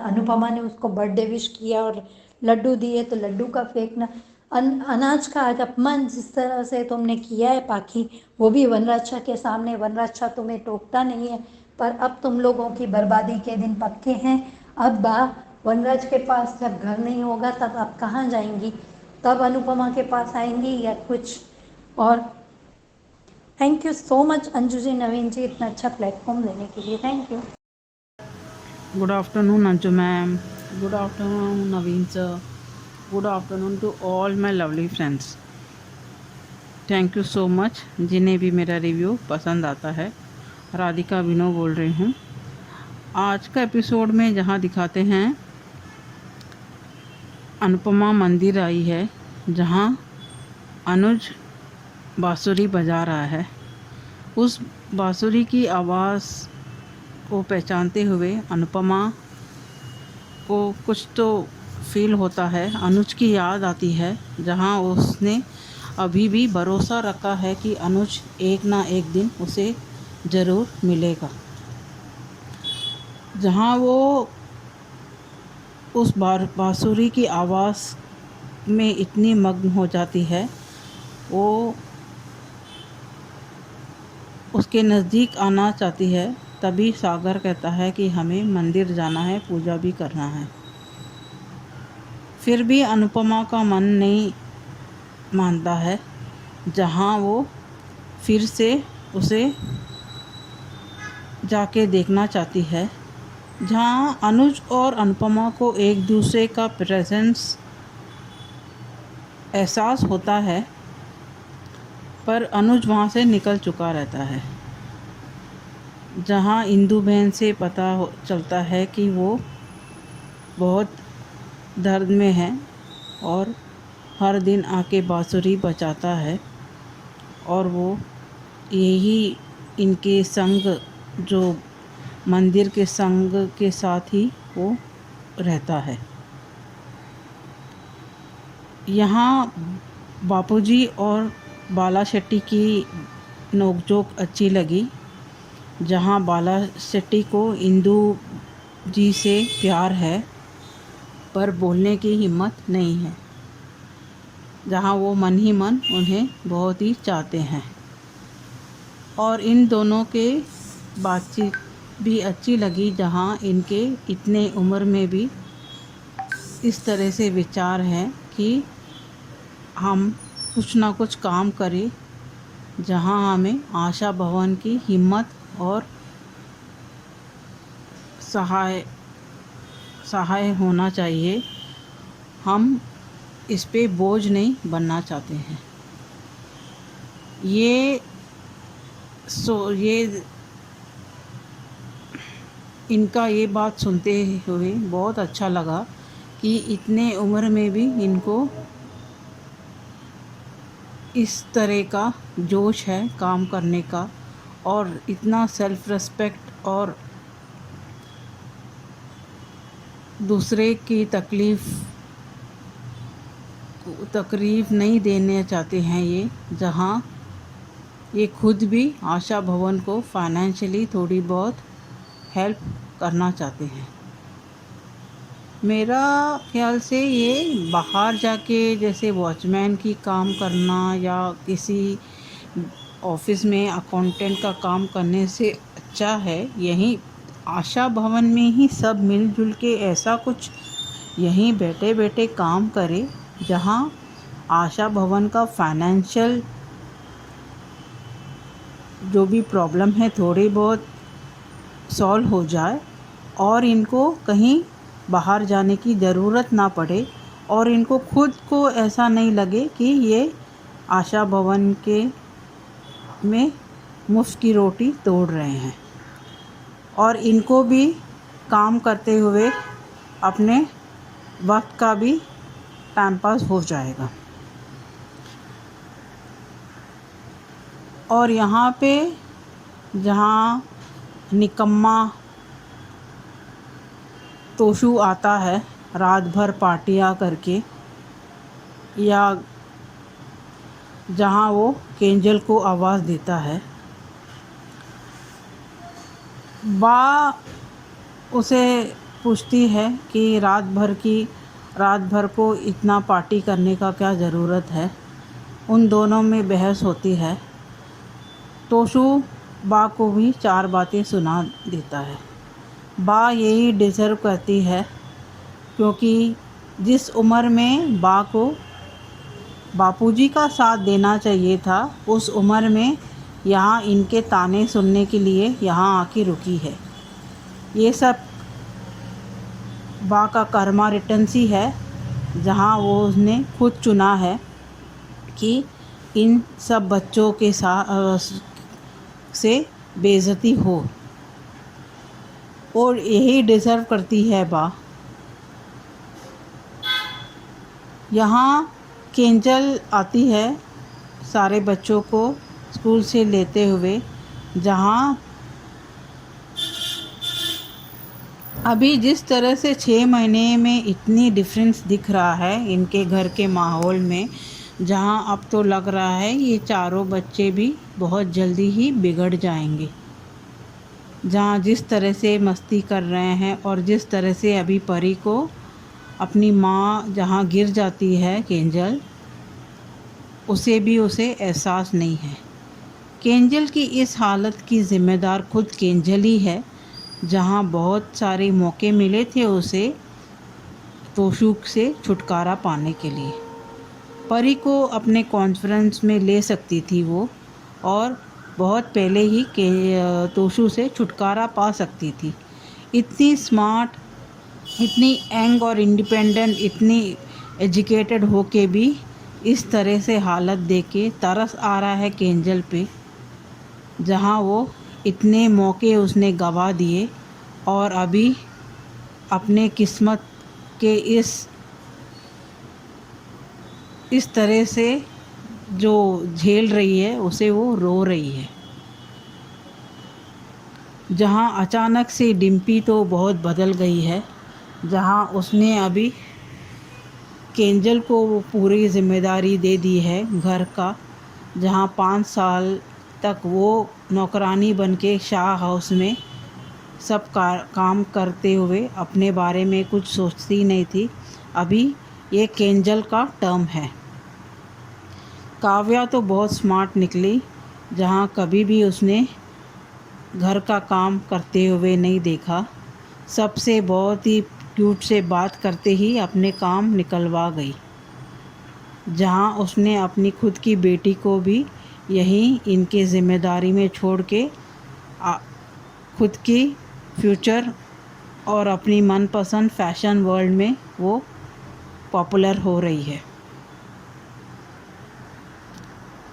अनुपमा ने उसको बर्थडे विश किया और लड्डू दिए, तो लड्डू का फेंकना, अनाज का आज अपमान जिस तरह से तुमने किया है पाखी, वो भी वनराज शाह के सामने। वनराज शाह तुम्हें टोकता नहीं है, पर अब तुम लोगों की बर्बादी के दिन पक्के हैं। अब वनराज के पास जब घर नहीं होगा, तब आप कहाँ जाएंगी? तब अनुपमा के पास आएंगी या कुछ और? Thank you so much Anju ji, Naveen ji, इतना अच्छा प्लेटफॉर्म देने के लिए, thank you. Good afternoon, Anju ma'am. Good afternoon, Naveen sir. Good afternoon to all my lovely friends. Thank you so much जिन्हें भी मेरा रिव्यू पसंद आता है। राधिका विनो बोल रही हूँ। आज का एपिसोड में जहाँ दिखाते हैं अनुपमा मंदिर आई है, जहाँ अनुज बांसुरी बजा रहा है। उस बांसुरी की आवाज़ को पहचानते हुए अनुपमा को कुछ तो फील होता है। अनुज की याद आती है, जहां उसने अभी भी भरोसा रखा है कि अनुज एक ना एक दिन उसे ज़रूर मिलेगा। जहां वो उस बांसुरी की आवाज़ में इतनी मग्न हो जाती है, वो उसके नज़दीक आना चाहती है। तभी सागर कहता है कि हमें मंदिर जाना है, पूजा भी करना है। फिर भी अनुपमा का मन नहीं मानता है। जहाँ वो फिर से उसे जाके देखना चाहती है, जहाँ अनुज और अनुपमा को एक दूसरे का प्रेजेंस एहसास होता है, पर अनुज वहाँ से निकल चुका रहता है। जहाँ इंदु बहन से पता चलता है कि वो बहुत दर्द में है और हर दिन आके बांसुरी बजाता है, और वो यही इनके संग, जो मंदिर के संग के साथ ही वो रहता है। यहाँ बापूजी और बाला शेट्टी की नोकझोंक अच्छी लगी। जहाँ बाला शेट्टी को इंदु जी से प्यार है, पर बोलने की हिम्मत नहीं है। जहाँ वो मन ही मन उन्हें बहुत ही चाहते हैं, और इन दोनों के बातचीत भी अच्छी लगी। जहाँ इनके इतने उम्र में भी इस तरह से विचार हैं कि हम कुछ ना कुछ काम करें, जहाँ हमें आशा भवन की हिम्मत और सहाय होना चाहिए। हम इस पे बोझ नहीं बनना चाहते हैं। ये इनका ये बात सुनते हुए बहुत अच्छा लगा कि इतने उम्र में भी इनको इस तरह का जोश है काम करने का, और इतना सेल्फ रिस्पेक्ट और दूसरे की तकलीफ़ नहीं देने चाहते हैं ये। जहाँ ये खुद भी आशा भवन को फाइनेंशियली थोड़ी बहुत हेल्प करना चाहते हैं। मेरा ख्याल से ये बाहर जाके जैसे वॉचमैन की काम करना या किसी ऑफिस में अकाउंटेंट का काम करने से अच्छा है यहीं आशा भवन में ही सब मिलजुल के ऐसा कुछ यहीं बैठे बैठे काम करे, जहाँ आशा भवन का फाइनेंशियल जो भी प्रॉब्लम है थोड़ी बहुत सॉल्व हो जाए, और इनको कहीं बाहर जाने की ज़रूरत ना पड़े, और इनको खुद को ऐसा नहीं लगे कि ये आशा भवन के में मुफ्त की रोटी तोड़ रहे हैं, और इनको भी काम करते हुए अपने वक्त का भी टाइम पास हो जाएगा। और यहाँ पे जहाँ निकम्मा तोशु आता है रात भर पार्टियाँ करके, या जहाँ वो केंजल को आवाज़ देता है, बा उसे पूछती है कि रात भर को इतना पार्टी करने का क्या ज़रूरत है। उन दोनों में बहस होती है। तोशु बा को भी 4 बातें सुना देता है। बा यही डिज़र्व करती है, क्योंकि जिस उम्र में बा को बापूजी का साथ देना चाहिए था, उस उम्र में यहाँ इनके ताने सुनने के लिए यहाँ आके रुकी है। ये सब बा का कर्मा रिटर्न सी है, जहाँ वो उसने खुद चुना है कि इन सब बच्चों के साथ से बेइज्जती हो, और यही डिज़र्व करती है बा। यहाँ केंजल आती है सारे बच्चों को स्कूल से लेते हुए, जहाँ अभी जिस तरह से 6 महीने में इतनी डिफरेंस दिख रहा है इनके घर के माहौल में, जहाँ अब तो लग रहा है ये चारों बच्चे भी बहुत जल्दी ही बिगड़ जाएंगे। जहाँ जिस तरह से मस्ती कर रहे हैं और जिस तरह से अभी परी को अपनी माँ जहाँ गिर जाती है केंजल, उसे एहसास नहीं है। केंजल की इस हालत की ज़िम्मेदार खुद केंजल ही है। जहाँ बहुत सारे मौके मिले थे उसे तोशु से छुटकारा पाने के लिए, परी को अपने कॉन्फ्रेंस में ले सकती थी वो, और बहुत पहले ही तोशु से छुटकारा पा सकती थी। इतनी स्मार्ट, इतनी यंग और इंडिपेंडेंट, इतनी एजुकेटेड होके भी इस तरह से हालत देख के तरस आ रहा है केंजल पे, जहाँ वो इतने मौके उसने गवा दिए और अभी अपने किस्मत के इस तरह से जो झेल रही है उसे वो रो रही है। जहाँ अचानक से डिम्पी तो बहुत बदल गई है, जहाँ उसने अभी केंजल को वो पूरी जिम्मेदारी दे दी है घर का, जहाँ 5 साल तक वो नौकरानी बनके शाह हाउस में सब काम करते हुए अपने बारे में कुछ सोचती नहीं थी। अभी ये केंजल का टर्म है। काव्या तो बहुत स्मार्ट निकली, जहाँ कभी भी उसने घर का काम करते हुए नहीं देखा। सबसे बहुत ही क्यूट से बात करते ही अपने काम निकलवा गई। जहाँ उसने अपनी खुद की बेटी को भी यहीं इनके ज़िम्मेदारी में छोड़ के खुद की फ्यूचर और अपनी मनपसंद फैशन वर्ल्ड में वो पॉपुलर हो रही है।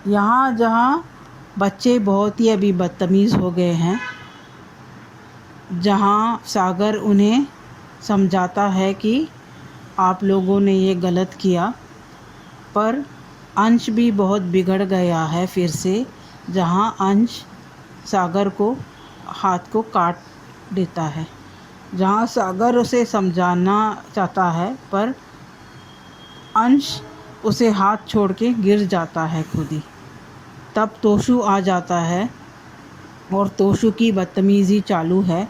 यहाँ जहाँ बच्चे बहुत ही अभी बदतमीज़ हो गए हैं, जहाँ सागर उन्हें समझाता है कि आप लोगों ने ये गलत किया, पर अंश भी बहुत बिगड़ गया है फिर से। जहाँ अंश सागर को हाथ को काट देता है, जहाँ सागर उसे समझाना चाहता है पर अंश उसे हाथ छोड़ के गिर जाता है खुद ही। तब तोशु आ जाता है और तोशु की बदतमीज़ी चालू है,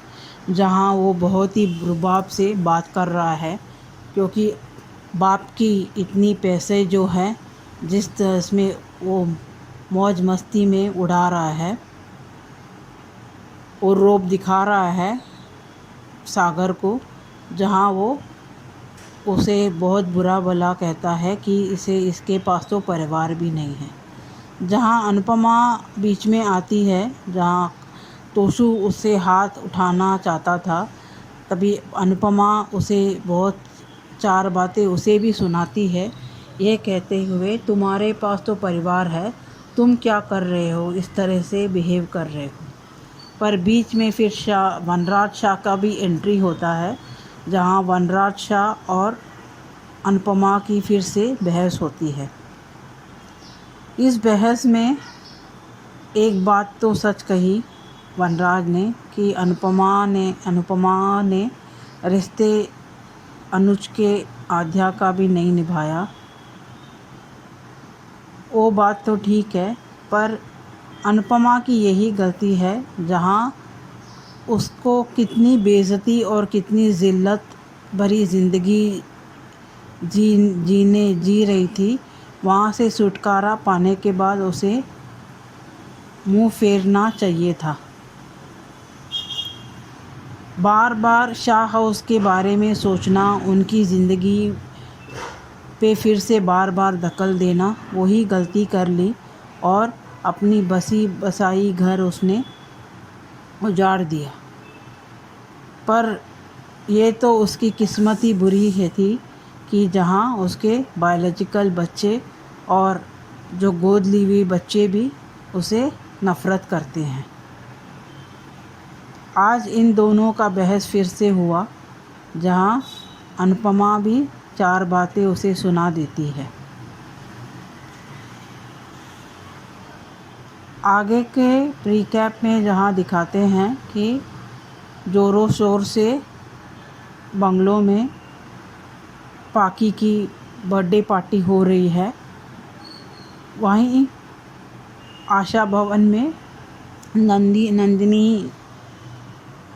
जहाँ वो बहुत ही रुबाब से बात कर रहा है, क्योंकि बाप की इतनी पैसे जो है जिस तरह में वो मौज मस्ती में उड़ा रहा है और रोब दिखा रहा है सागर को, जहाँ वो उसे बहुत बुरा भला कहता है कि इसके पास तो परिवार भी नहीं है। जहाँ अनुपमा बीच में आती है, जहाँ तोशु उससे हाथ उठाना चाहता था, तभी अनुपमा उसे बहुत 4 बातें उसे भी सुनाती है, ये कहते हुए तुम्हारे पास तो परिवार है, तुम क्या कर रहे हो, इस तरह से बिहेव कर रहे हो। पर बीच में फिर वनराज शाह का भी एंट्री होता है, जहाँ वनराज शाह और अनुपमा की फिर से बहस होती है। इस बहस में एक बात तो सच कही वनराज ने कि अनुपमा ने रिश्ते अनुज के आध्या का भी नहीं निभाया। वो बात तो ठीक है, पर अनुपमा की यही गलती है, जहाँ उसको कितनी बेइज्जती और कितनी ज़िल्लत भरी ज़िंदगी जी रही थी, वहाँ से छुटकारा पाने के बाद उसे मुंह फेरना चाहिए था। बार बार शाह हाउस के बारे में सोचना, उनकी ज़िंदगी पे फिर से बार बार दखल देना, वही गलती कर ली और अपनी बसी बसाई घर उसने उजाड़ दिया। पर ये तो उसकी किस्मत ही बुरी है थी कि जहाँ उसके बायोलॉजिकल बच्चे और जो गोद ली हुई बच्चे भी उसे नफ़रत करते हैं। आज इन दोनों का बहस फिर से हुआ, जहाँ अनुपमा भी 4 बातें उसे सुना देती है। आगे के रिकैप में जहाँ दिखाते हैं कि ज़ोरों शोर से बंगलों में पाकी की बर्थडे पार्टी हो रही है। वहीं आशा भवन में नंदिनी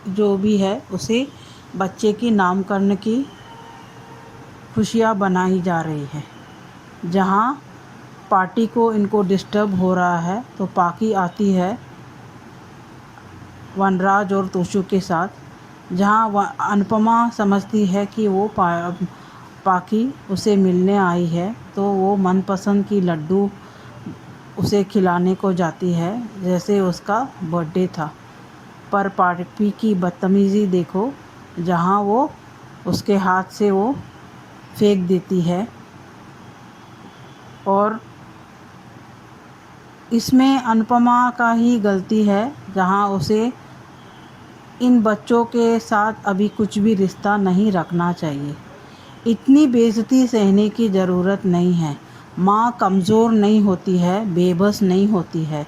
जो भी है उसे बच्चे की नामकरण की खुशियाँ बनाई जा रही है। जहाँ पार्टी को इनको डिस्टर्ब हो रहा है तो पाकी आती है वनराज और तोशु के साथ, जहाँ अनुपमा समझती है कि वो पाकी उसे मिलने आई है, तो वो मनपसंद की लड्डू उसे खिलाने को जाती है जैसे उसका बर्थडे था। पर पाकी की बदतमीज़ी देखो, जहाँ वो उसके हाथ से वो फेंक देती है। और इसमें अनुपमा का ही गलती है, जहाँ उसे इन बच्चों के साथ अभी कुछ भी रिश्ता नहीं रखना चाहिए। इतनी बेइज्जती सहने की ज़रूरत नहीं है। माँ कमज़ोर नहीं होती है, बेबस नहीं होती है।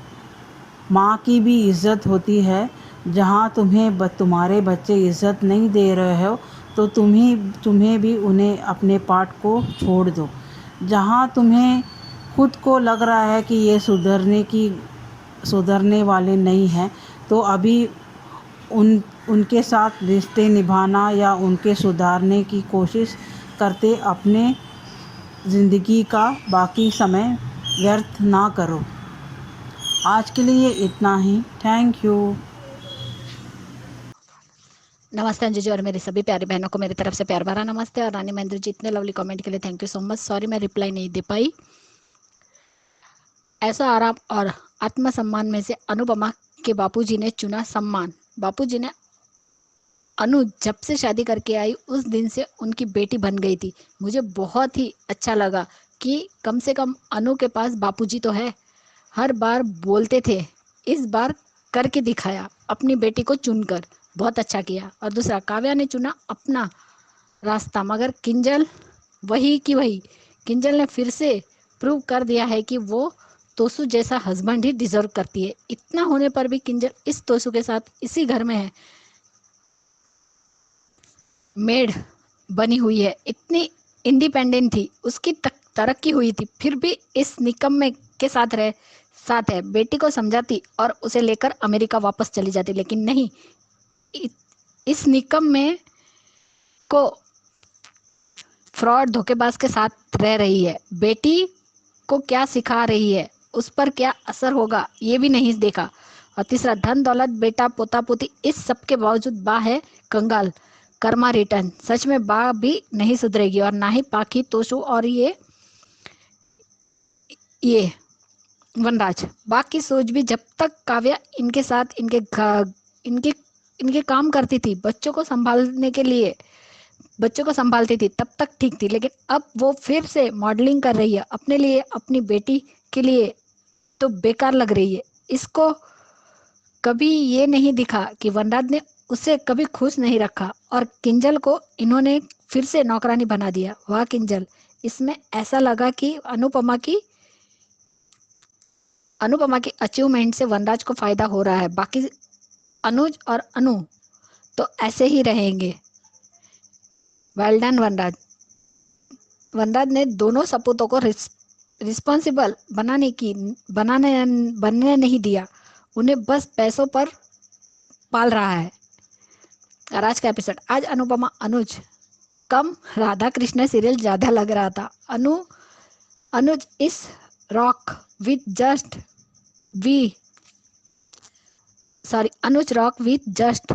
माँ की भी इज़्ज़त होती है। जहाँ तुम्हारे बच्चे इज़्ज़त नहीं दे रहे हो तो तुम्हें भी उन्हें अपने पार्ट को छोड़ दो। जहाँ तुम्हें खुद को लग रहा है कि ये सुधरने वाले नहीं हैं, तो अभी उनके साथ रिश्ते निभाना या उनके सुधारने की कोशिश करते अपने ज़िंदगी का बाकी समय व्यर्थ ना करो। आज के लिए इतना ही। Thank you. नमस्ते अंजू जी और मेरी सभी प्यारी बहनों को मेरी तरफ से प्यार भरा नमस्ते। और रानी महेंद्र जी इतने लवली कमेंट के लिए thank you so much. Sorry मैं रिप्लाई नहीं दे पाई। ऐसा आराम और आत्मसम्मान में से अनुपमा के बापूजी ने चुना सम्मान। बापूजी ने अनु जब से शादी करके आई उस दिन से उनकी बेटी बन गई थी। मुझे बहुत ही अच्छा लगा कि कम से कम अनु के पास बापूजी तो है। हर बार बोलते थे, इस बार करके दिखाया अपनी बेटी को चुनकर। बहुत अच्छा किया। और दूसरा, काव्या ने चुना अपना रास्ता, मगर किंजल वही की वही। किंजल ने फिर से प्रूव कर दिया है कि वो तोसू जैसा हस्बैंड ही डिजर्व करती है। इतना होने पर भी किंजल इस तोसू के साथ इसी घर में है, मेड बनी हुई है। इतनी इंडिपेंडेंट थी, उसकी तरक्की हुई थी, फिर भी इस निकम्मे के साथ है। बेटी को समझाती और उसे लेकर अमेरिका वापस चली जाती, लेकिन नहीं, इस निकम्मे को फ्रॉड धोखेबाज के साथ रह रही है। बेटी को क्या सिखा रही है, उस पर क्या असर होगा, ये भी नहीं देखा। और तीसरा, धन दौलत बेटा पोता पोती इस सब के बावजूद बा है कंगाल। कर्मा रिटर्न। सच में बा भी नहीं सुधरेगी और ना ही पाखी, तोशु और ये वनराज। बा की सोच भी जब तक काव्या इनके साथ इनके काम करती थी, बच्चों को संभालती थी, तब तक ठीक थी। लेकिन अब वो फिर से मॉडलिंग कर रही है अपने लिए, अपनी बेटी के लिए, तो बेकार लग रही है। इसको कभी ये नहीं दिखा कि वनराज ने उसे कभी खुश नहीं रखा और किंजल को इन्होंने फिर से नौकरानी बना दिया। वाह किंजल। इसमें ऐसा लगा कि अनुपमा की अचीवमेंट से वनराज को फायदा हो रहा है। बाकी अनुज और अनु तो ऐसे ही रहेंगे। वेल डन वनराज। वनराज ने दोनों सपूतों को रिस्पॉन्सिबल बनने नहीं दिया, उन्हें बस पैसों पर पाल रहा है। और आज का एपिसोड, आज अनुपमा अनुज कम राधा कृष्ण सीरियल ज्यादा लग रहा था। अनुज इस रॉक विथ जस्ट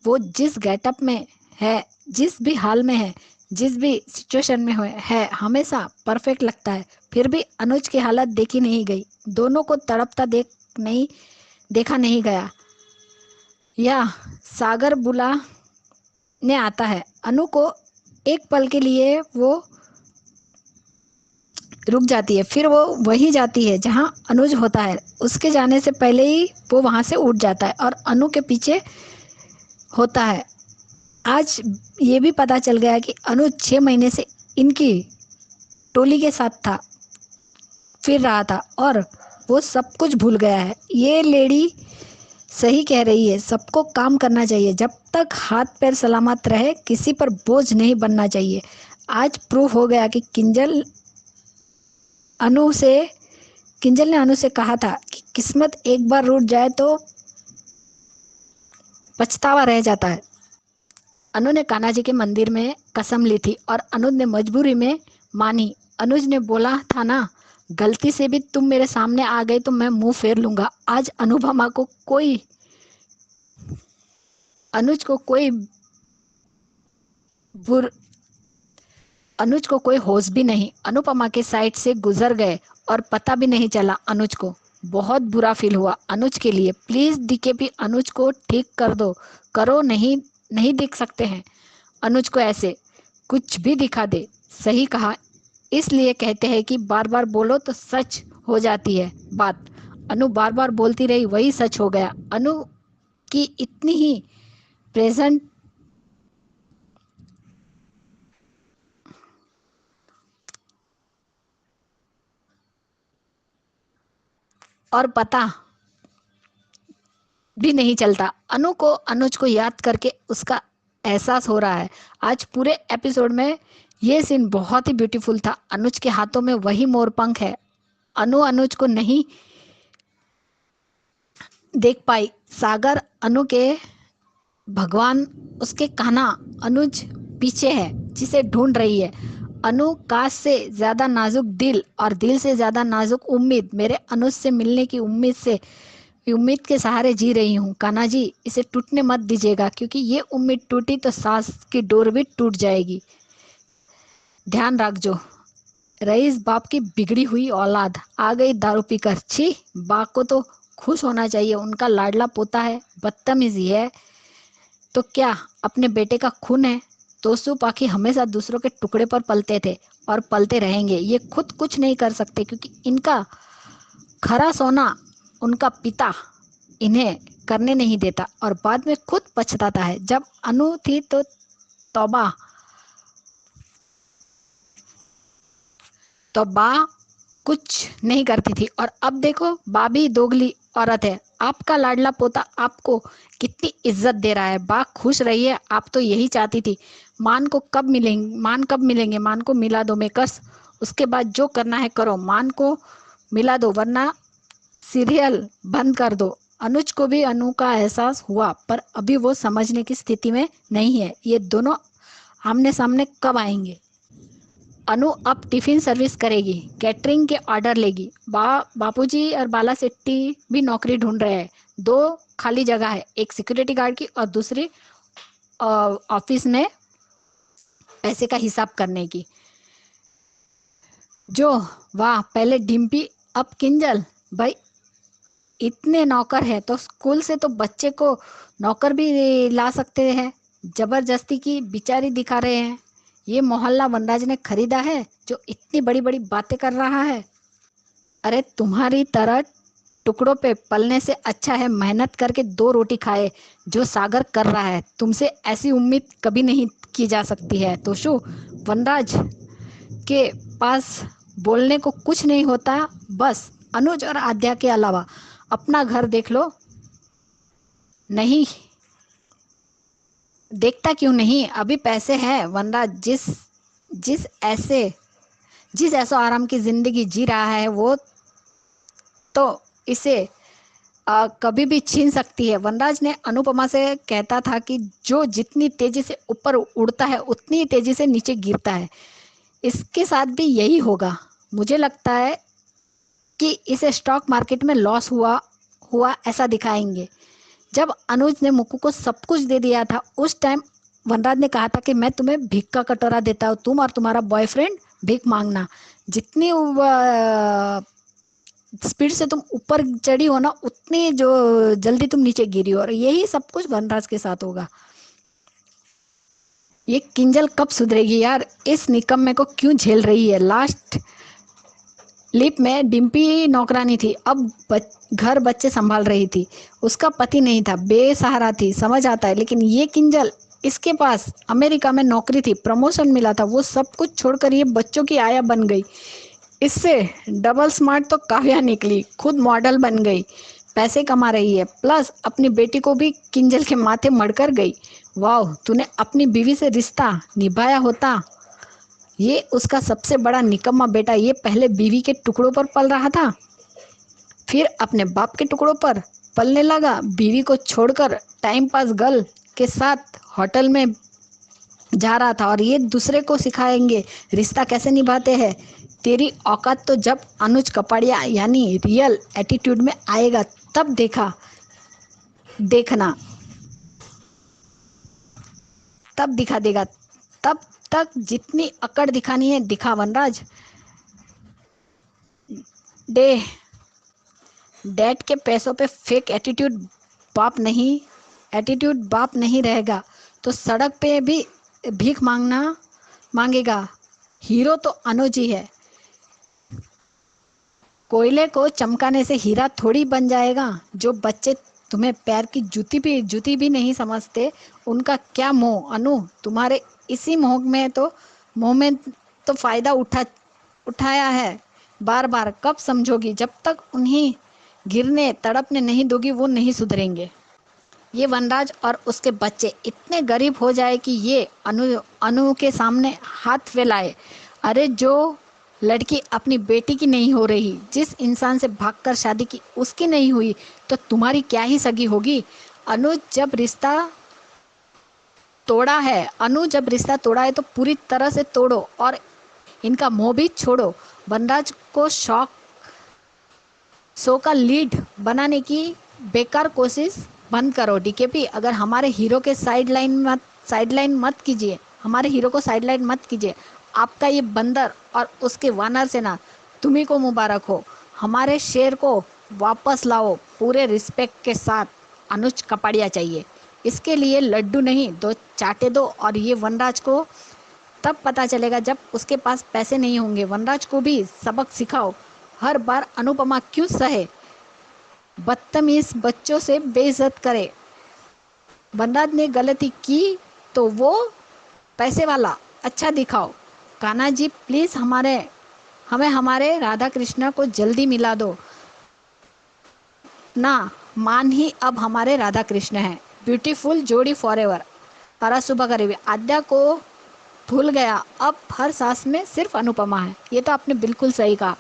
वो जिस गेटअप में है, जिस भी हाल में है, जिस भी सिचुएशन में है, हमेशा परफेक्ट लगता है। फिर भी अनुज की हालत देखी नहीं गई, दोनों को तड़पता देखा नहीं गया। या सागर बुलाने आता है अनु को, एक पल के लिए वो रुक जाती है, फिर वो वहीं जाती है जहां अनुज होता है। उसके जाने से पहले ही वो वहां से उठ जाता है और अनु के पीछे होता है। आज ये भी पता चल गया कि अनुज 6 महीने से इनकी टोली के साथ फिर रहा था और वो सब कुछ भूल गया है। ये लेडी सही कह रही है, सबको काम करना चाहिए। जब तक हाथ पैर सलामत रहे किसी पर बोझ नहीं बनना चाहिए। आज प्रूफ हो गया कि किंजल ने अनु से कहा था कि किस्मत एक बार रूठ जाए तो पछतावा रह जाता है। अनु ने कान्हा जी के मंदिर में कसम ली थी और अनुज ने मजबूरी में मानी। अनुज ने बोला था ना, गलती से भी तुम मेरे सामने आ गए तो मैं मुंह फेर लूंगा। आज अनुपमा को अनुज को कोई होश भी नहीं। अनुपमा के साइड से गुजर गए और पता भी नहीं चला अनुज को। बहुत बुरा फील हुआ अनुज के लिए। प्लीज डीकेपी अनुज को ठीक कर दो। करो, नहीं देख सकते हैं अनुज को ऐसे। कुछ भी दिखा दे। सही कहा, इसलिए कहते हैं कि बार बार बोलो तो सच हो जाती है बात। अनु बार बार बोलती रही, वही सच हो गया। अनु की इतनी ही प्रेजेंट और पता भी नहीं चलता। अनु को अनुज को याद करके उसका एहसास हो रहा है। आज पूरे एपिसोड में ये सीन बहुत ही ब्यूटीफुल था। अनुज के हाथों में वही मोर पंख है। अनुज को नहीं देख पाई। सागर अनु के भगवान, उसके कान्हा। अनुज पीछे है जिसे ढूंढ रही है। अनु काश से ज्यादा नाजुक दिल और दिल से ज्यादा नाजुक उम्मीद। मेरे अनुज से मिलने की उम्मीद के सहारे जी रही हूँ। कान्हा जी, इसे टूटने मत दीजिएगा, क्योंकि ये उम्मीद टूटी तो सांस की डोर भी टूट जाएगी। ध्यान रखजो। रईस बाप की बिगड़ी हुई औलाद आ गई दारू पीकर। छी, बाप को तो खुश होना चाहिए, उनका लाडला पोता है। बदतमीजी है तो क्या अपने बेटे का खून है। तोसू पाखी हमेशा दूसरों के टुकड़े पर पलते थे और पलते रहेंगे। ये खुद कुछ नहीं कर सकते, क्योंकि इनका खरा सोना उनका पिता इन्हें करने नहीं देता और बाद में खुद पछताता है। जब अनु थी तो बा कुछ नहीं करती थी, और अब देखो बा भी दोगली औरत है। आपका लाडला पोता आपको कितनी इज्जत दे रहा है। बा खुश रही है, आप तो यही चाहती थी। मान कब मिलेंगे। मान को मिला दो मेकर्स, उसके बाद जो करना है करो। मान को मिला दो, वरना सीरियल बंद कर दो। अनुज को भी अनु का एहसास हुआ, पर अभी वो समझने की स्थिति में नहीं है। ये दोनों आमने सामने कब आएंगे। अनु अब टिफिन सर्विस करेगी, कैटरिंग के ऑर्डर लेगी। बापूजी और बाला सेट्टी भी नौकरी ढूंढ रहे हैं। 2 खाली जगह है, एक सिक्योरिटी गार्ड की और दूसरी ऑफिस में पैसे का हिसाब करने की। जो वाह, पहले डिम्पी अब किंजल। भाई इतने नौकर है तो स्कूल से तो बच्चे को नौकर भी ला सकते हैं। जबरदस्ती की बिचारी दिखा रहे हैं। ये मोहल्ला वनराज ने खरीदा है जो इतनी बड़ी बड़ी बातें कर रहा है। अरे तुम्हारी तरह टुकड़ों पे पलने से अच्छा है मेहनत करके 2 रोटी खाए, जो सागर कर रहा है। तुमसे ऐसी उम्मीद कभी नहीं की जा सकती है। तोशु, वनराज के पास बोलने को कुछ नहीं होता। बस अनुज और आद्या के अलावा अपना घर देख लो। नहीं देखता क्यों नहीं, अभी पैसे हैं। वनराज जिस ऐसा आराम की जिंदगी जी रहा है, वो तो इसे कभी भी छीन सकती है। वनराज ने अनुपमा से कहता था कि जो जितनी तेजी से ऊपर उड़ता है उतनी तेजी से नीचे गिरता है। इसके साथ भी यही होगा। मुझे लगता है कि इसे स्टॉक मार्केट में लॉस हुआ ऐसा दिखाएंगे। जब अनुज ने मुक्कू को सब कुछ दे दिया था, उस टाइम वनराज ने कहा था कि मैं तुम्हें भीख का कटोरा देता हूँ, तुम और तुम्हारा बॉयफ्रेंड भीख मांगना। जितनी स्पीड से तुम ऊपर चढ़ी हो ना, उतनी जो जल्दी तुम नीचे गिरी हो। और यही सब कुछ वनराज के साथ होगा। ये किंजल कब सुधरेगी यार, इस निकम्मे को क्यों झेल रही है। लास्ट लिप में डिम्पी नौकरानी थी, अब घर बच्चे संभाल रही थी। उसका पति नहीं था, बेसहारा थी, समझ आता है। लेकिन ये किंजल, इसके पास अमेरिका में नौकरी थी, प्रमोशन मिला था, वो सब कुछ छोड़कर ये बच्चों की आया बन गई। इससे डबल स्मार्ट तो काव्या निकली, खुद मॉडल बन गई। पैसे कमा रही है, प्लस अपनी बेटी को भी किंजल के माथे मढ़कर गई। वाह, तूने अपनी बीवी से रिश्ता निभाया होता। ये उसका सबसे बड़ा निकम्मा बेटा, ये पहले बीवी के टुकड़ों पर पल रहा था, फिर अपने बाप के टुकड़ों पर पलने लगा। बीवी को छोड़कर टाइम पास गर्ल के साथ होटल में जा रहा था और ये दूसरे को सिखाएंगे रिश्ता कैसे निभाते हैं। तेरी औकात तो जब अनुज कपाड़िया यानी रियल एटीट्यूड में आएगा तब देखना, तब दिखा देगा। तब तक जितनी अकड़ दिखानी है दिखा वनराज। डैड के पैसों पे फेक एटीट्यूड बाप नहीं रहेगा तो सड़क पे भी भीख मांगेगा। हीरो तो अनुज ही है। कोयले को चमकाने से हीरा थोड़ी बन जाएगा। जो बच्चे तुम्हें पैर की जूती भी नहीं समझते, उनका क्या मोह अनु। तुम्हारे इसी मोह में तो फायदा उठाया है बार बार। कब समझोगी? जब तक उन्हें गिरने तड़पने नहीं दोगी वो नहीं सुधरेंगे। ये वनराज और उसके बच्चे इतने गरीब हो जाए कि ये अनु के सामने हाथ फैलाए। अरे जो लड़की अपनी बेटी की नहीं हो रही, जिस इंसान से भागकर शादी की उसकी नहीं हुई, तो तुम्हारी क्या ही सगी होगी। अनु जब रिश्ता तोड़ा है तो पूरी तरह से तोड़ो और इनका मोह भी छोड़ो। वनराज को शो का लीड बनाने की बेकार कोशिश बंद करो। डीकेपी, अगर हमारे हीरो के साइडलाइन मत कीजिए, हमारे हीरो को साइडलाइन मत कीजिए। आपका ये बंदर और उसके वानर सेना तुम्ही को मुबारक हो। हमारे शेर को वापस लाओ पूरे रिस्पेक्ट के साथ। अनुज कपाड़िया चाहिए। इसके लिए लड्डू नहीं, 2 चाटे दो। और ये वनराज को तब पता चलेगा जब उसके पास पैसे नहीं होंगे। वनराज को भी सबक सिखाओ। हर बार अनुपमा क्यों सहे? बदतमीज बच्चों से बेइज्जत करे। वनराज ने गलती की तो वो पैसे वाला अच्छा दिखाओ। कान्हा जी प्लीज हमें हमारे राधा कृष्णा को जल्दी मिला दो ना। मान ही अब हमारे राधा कृष्ण है। ब्यूटीफुल जोड़ी फॉरएवर। तारा सुबह करीबी। आद्या को भूल गया, अब हर सांस में सिर्फ अनुपमा है। ये तो आपने बिल्कुल सही कहा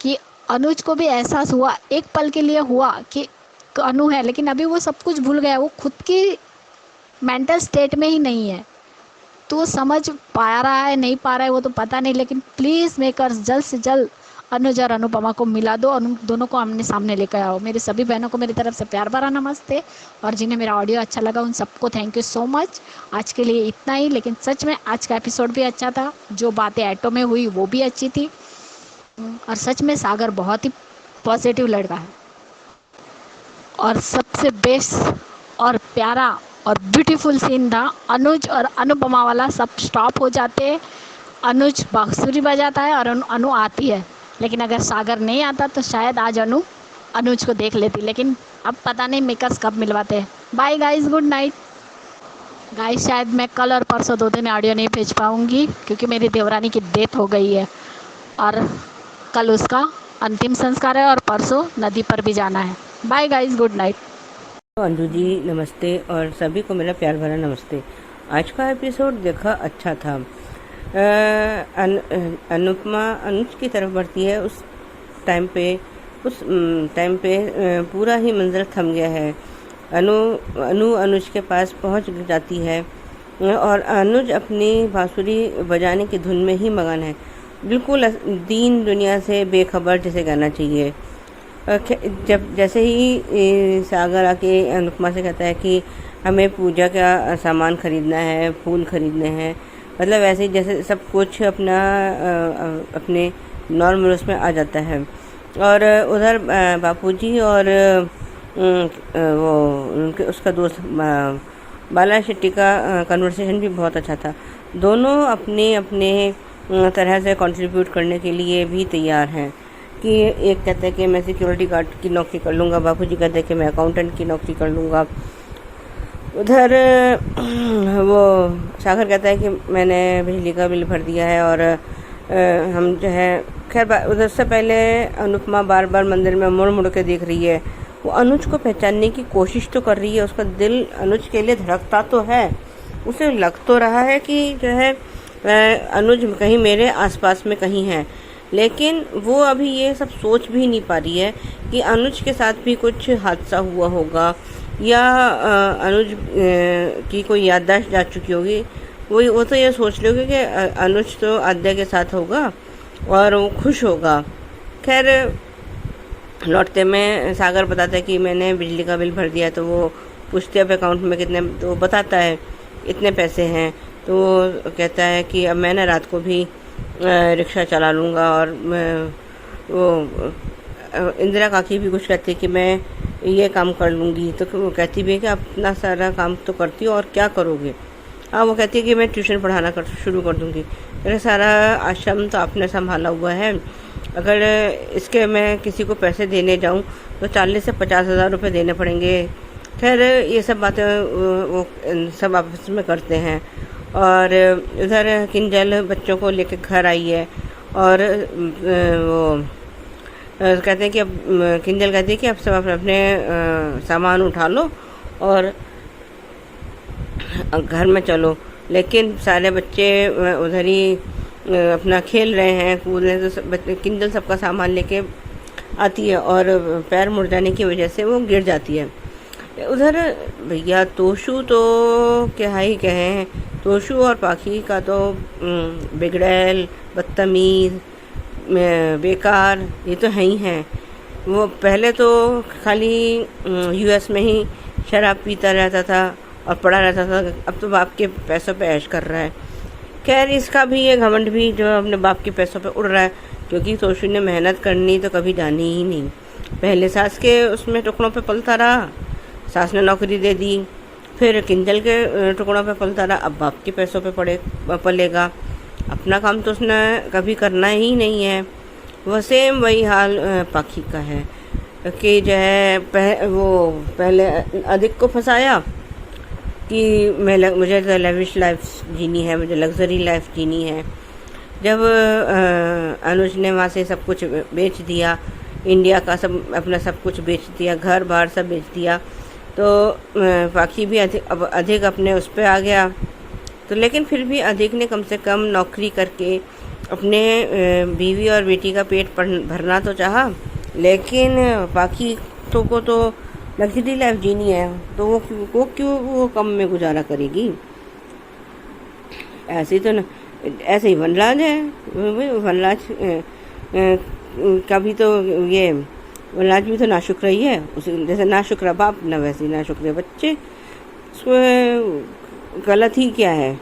कि अनुज को भी एहसास हुआ, एक पल के लिए हुआ कि अनु है, लेकिन अभी वो सब कुछ भूल गया। वो खुद की मेंटल स्टेट में ही नहीं है। तो समझ पा रहा है नहीं पा रहा है वो तो पता नहीं, लेकिन प्लीज़ मेकर्स जल्द से जल्द अनुज और अनुपमा को मिला दो और उन दोनों को आमने सामने लेकर आओ। मेरी सभी बहनों को मेरी तरफ से प्यार भरा नमस्ते, और जिन्हें मेरा ऑडियो अच्छा लगा उन सबको थैंक यू सो मच। आज के लिए इतना ही, लेकिन सच में आज का एपिसोड भी अच्छा था। जो बातें ऐटो में हुई वो भी अच्छी थी, और सच में सागर बहुत ही पॉजिटिव लड़का है। और सबसे बेस्ट और प्यारा और ब्यूटीफुल सीन था अनुज और अनुपमा वाला। सब स्टॉप हो जाते, अनुज बांसुरी बजाता है और अनु आती है, लेकिन अगर सागर नहीं आता तो शायद आज अनुज को देख लेती, लेकिन अब पता नहीं मेकर्स कब मिलवाते हैं। Bye guys, good night guys. शायद मैं कल और परसों 2 दिन ऑडियो नहीं भेज पाऊँगी क्योंकि मेरी देवरानी की डेथ हो गई है और कल उसका अंतिम संस्कार है और परसों नदी पर भी जाना है। Bye guys, good night. Anju ji नमस्ते, और सभी को मेरा प्यार भरा नमस्ते। आज का एपिसोड देखा अच्छा था। अनुपमा अनुज की तरफ बढ़ती है। उस टाइम पे पूरा ही मंजर थम गया है। अनुज के पास पहुंच जाती है और अनुज अपनी बांसुरी बजाने की धुन में ही मगन है, बिल्कुल दीन दुनिया से बेखबर जैसे कहना चाहिए। जैसे ही सागर आके अनुपमा से कहता है कि हमें पूजा का सामान खरीदना है, फूल खरीदने हैं, मतलब ऐसे ही जैसे सब कुछ अपने नॉर्मल उसमें आ जाता है। और उधर बापूजी और उसका दोस्त बाला शेट्टी का कन्वर्सेशन भी बहुत अच्छा था। दोनों अपने अपने तरह से कंट्रीब्यूट करने के लिए भी तैयार हैं कि एक कहता है कि मैं सिक्योरिटी गार्ड की नौकरी कर लूँगा, बापूजी कहते हैं कि मैं अकाउंटेंट की नौकरी कर लूँगा। उधर वो सागर कहता है कि मैंने बिजली का बिल भर दिया है और हम जो है खैर। उधर से पहले अनुपमा बार बार मंदिर में मुड़ मुड़ के देख रही है वो अनुज को पहचानने की कोशिश तो कर रही है, उसका दिल अनुज के लिए धड़कता तो है, उसे लग तो रहा है कि जो है अनुज कहीं मेरे आसपास में कहीं है, लेकिन वो अभी ये सब सोच भी नहीं पा रही है कि अनुज के साथ भी कुछ हादसा हुआ होगा या अनुज की कोई याददाश्त जा चुकी होगी। वो तो ये सोच रही होगी कि अनुज तो आद्या के साथ होगा और वो खुश होगा। खैर लौटते में सागर बताता है कि मैंने बिजली का बिल भर दिया, तो वो पूछते अब अकाउंट में कितने, तो बताता है इतने पैसे हैं। तो वो कहता है कि अब मैं ना रात को भी रिक्शा चला लूँगा, और वो इंदिरा काकी भी कुछ कहती है कि मैं ये काम कर लूँगी, तो वो कहती भी है कि अपना सारा काम तो करती हो और क्या करोगे। हाँ, वो कहती है कि मैं ट्यूशन पढ़ाना शुरू कर दूँगी, मेरा सारा आश्रम तो आपने संभाला हुआ है, अगर इसके मैं किसी को पैसे देने जाऊँ तो 40 से 50,000 रुपये देने पड़ेंगे। खैर ये सब बातें वो सब आपस में करते हैं। और इधर किंजल बच्चों को लेकर घर आई है, और वो कहते हैं कि अब किंजल कहती है कि अब सब अपने सामान उठा लो और घर में चलो, लेकिन सारे बच्चे उधर ही अपना खेल रहे हैं, कूद रहे हैं। तो किंजल सबका सामान लेके आती है और पैर मुड़ जाने की वजह से वो गिर जाती है। उधर भैया तोशु तो क्या ही कहें, तोशु और पाखी का तो बिगड़ैल, बदतमीज़, बेकार ये तो है ही हैं। वो पहले तो खाली यूएस में ही शराब पीता रहता था और पड़ा रहता था, अब तो बाप के पैसों पे ऐश कर रहा है। खैर इसका भी ये घमंड भी जो अपने बाप के पैसों पे उड़ रहा है, क्योंकि तोशु ने मेहनत करनी तो कभी जानी ही नहीं। पहले सास के उसमें टुकड़ों पे पलता रहा, सास ने नौकरी दे दी, फिर किंजल के टुकड़ों पे पलता रहा, अब बाप के पैसों पे पलेगा। अपना काम तो उसने कभी करना ही नहीं है। वह सेम वही हाल पाखी का है कि जो है वो पहले अधिक को फंसाया कि मुझे तो लेविश लाइफ जीनी है, मुझे लग्जरी लाइफ जीनी है। जब अनुज ने वहाँ से सब कुछ बेच दिया, इंडिया का सब अपना सब कुछ बेच दिया, घर बार सब बेच दिया, तो पाखी भी अधिक अपने उस पर आ गया। तो लेकिन फिर भी अधिक ने कम से कम नौकरी करके अपने बीवी और बेटी का पेट भरना तो चाहा, लेकिन पाखी को तो लग्जरी लाइफ जीनी है, तो वो क्यों वो कम में गुजारा करेगी। ऐसे तो न, ऐसे ही वनराज है, वनराज का भी तो ये वनराज भी तो नाशुक्र ही है, उसे जैसे नाशुक्र बाप न वैसे ही नाशुक्र बच्चे। उसमें गलत ही क्या है,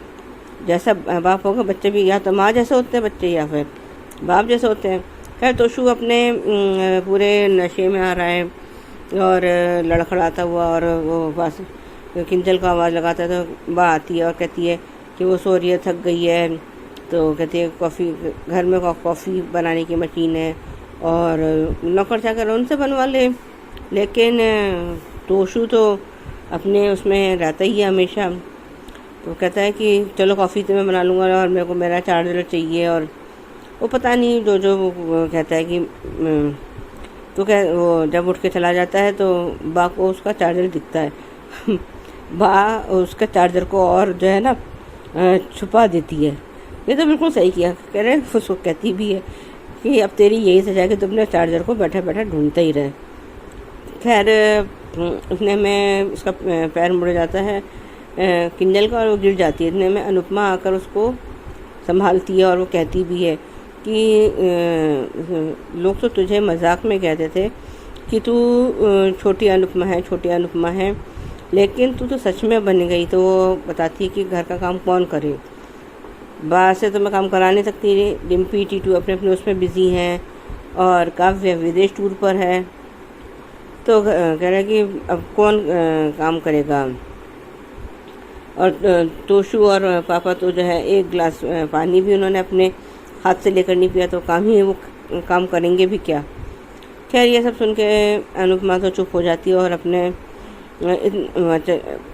जैसा बाप होगा बच्चे भी, या तो माँ जैसे होते हैं बच्चे या फिर बाप जैसे होते हैं। खैर तोशु अपने पूरे नशे में आ रहा है और लड़खड़ाता हुआ, और वो बस किंजल को आवाज़ लगाता है तो बा आती है और कहती है कि वो सो रही है, थक गई है। तो कहती है कॉफ़ी घर में कॉफ़ी बनाने की मशीन है और नौकर चाकर उनसे बनवा ले। लेकिन तोशु तो अपने उसमें रहता ही है हमेशा, तो कहता है कि चलो कॉफ़ी तो मैं बना लूँगा और मेरे को मेरा चार्जर चाहिए। और वो पता नहीं जो वो कहता है कि तो वो जब उठ के चला जाता है तो बा को उसका चार्जर दिखता है बा उसका चार्जर को और जो है ना छुपा देती है। ये तो बिल्कुल सही किया, कह रहे उसको कहती भी है कि अब तेरी यही सजा है कि तुम अपने चार्जर को बैठे बैठे ढूंढते ही रहे। खैर इतने में उसका पैर मुड़ जाता है किंजल का और वो गिर जाती है। इतने में अनुपमा आकर उसको संभालती है और वो कहती भी है कि लोग तो तुझे मजाक में कहते थे कि तू छोटी अनुपमा है, लेकिन तू तो सच में बन गई। तो वो बताती है कि घर का काम कौन करे, बाहर से तो मैं काम करा नहीं सकती। डिम्पी टीटू अपने अपने उसमें बिज़ी हैं और काव्य विदेश टूर पर है, तो कह रहा है कि अब कौन काम करेगा। और तोशु और पापा तो जो है एक गिलास पानी भी उन्होंने अपने हाथ से लेकर नहीं पिया, तो काम ही वो काम करेंगे भी क्या। खैर ये सब सुन के अनुपमा तो चुप हो जाती है और अपने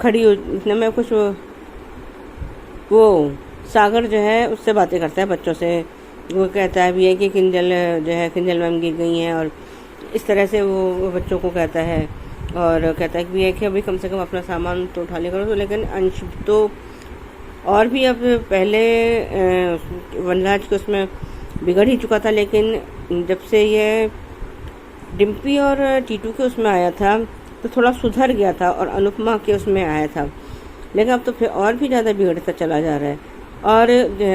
खड़ी इतने में कुछ वो सागर जो है उससे बातें करता है बच्चों से। वो कहता है भी है कि किंजल मैम गिर गई हैं और इस तरह से वो बच्चों को कहता है और कहता है कि अभी कम से कम अपना सामान तो उठा लिया करो। तो लेकिन अंश तो और भी अब पहले वनराज के उसमें बिगड़ ही चुका था, लेकिन जब से ये डिम्पी और टीटू के उसमें आया था तो थोड़ा सुधर गया था और अनुपमा के उसमें आया था, लेकिन अब तो फिर और भी ज़्यादा बिगड़ता चला जा रहा है। और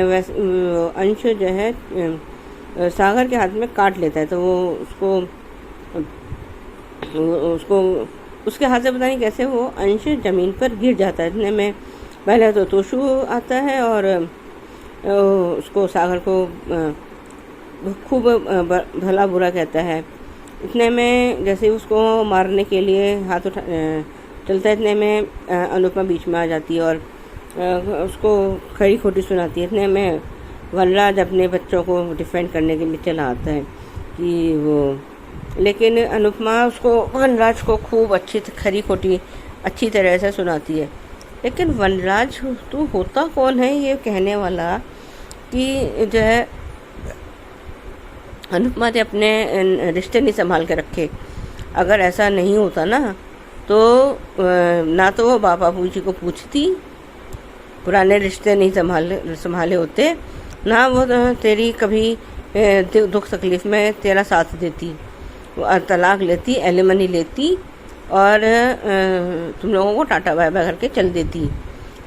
वैसे अंश जो है सागर के हाथ में काट लेता है, तो वो उसको उसके हाथ से पता नहीं कैसे वो अंश ज़मीन पर गिर जाता है। इतने में पहले तो तोशु आता है और उसको सागर को खूब भला बुरा कहता है। इतने में जैसे उसको मारने के लिए हाथ उठा चलता है, इतने में अनुपमा बीच में आ जाती है और उसको खरी खोटी सुनाती है। इतने में वनराज अपने बच्चों को डिफेंड करने के लिए चला आता है कि वो, लेकिन अनुपमा उसको वनराज को खूब खरी खोटी अच्छी तरह से सुनाती है। लेकिन वनराज तू होता कौन है ये कहने वाला कि जो है अनुपमा ने अपने रिश्ते नहीं संभाल के रखे। अगर ऐसा नहीं होता ना तो ना तो वो बापू जी को पूछती, पुराने रिश्ते नहीं संभाले होते, ना वो तेरी कभी दुख तकलीफ में तेरा साथ देती, वो तलाक लेती, एलिमनी लेती और तुम लोगों को टाटा बाय बाय करके चल देती।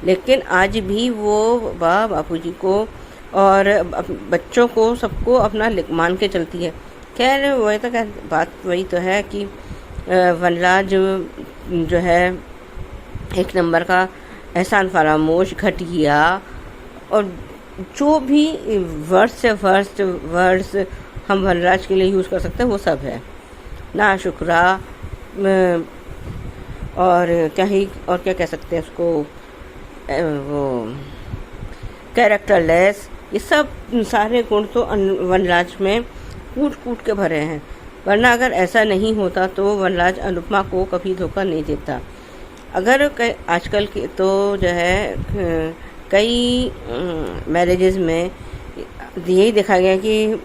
लेकिन आज भी वो बापू जी को और बच्चों को सबको अपना मान के चलती है। खैर वही तो बात वही तो है कि वनराज जो है एक नंबर का एहसान फरामोश, घटिया और जो भी वर्ड्स हम वनराज के लिए यूज़ कर सकते हैं वो सब है। ना शुक्रा और क्या कह सकते हैं उसको, वो कैरेक्टरलेस, ये सब सारे गुण तो वनराज में कूट के भरे हैं। वरना अगर ऐसा नहीं होता तो वनराज अनुपमा को कभी धोखा नहीं देता। अगर आजकल के तो जो है कई मैरिजेस में यही देखा गया कि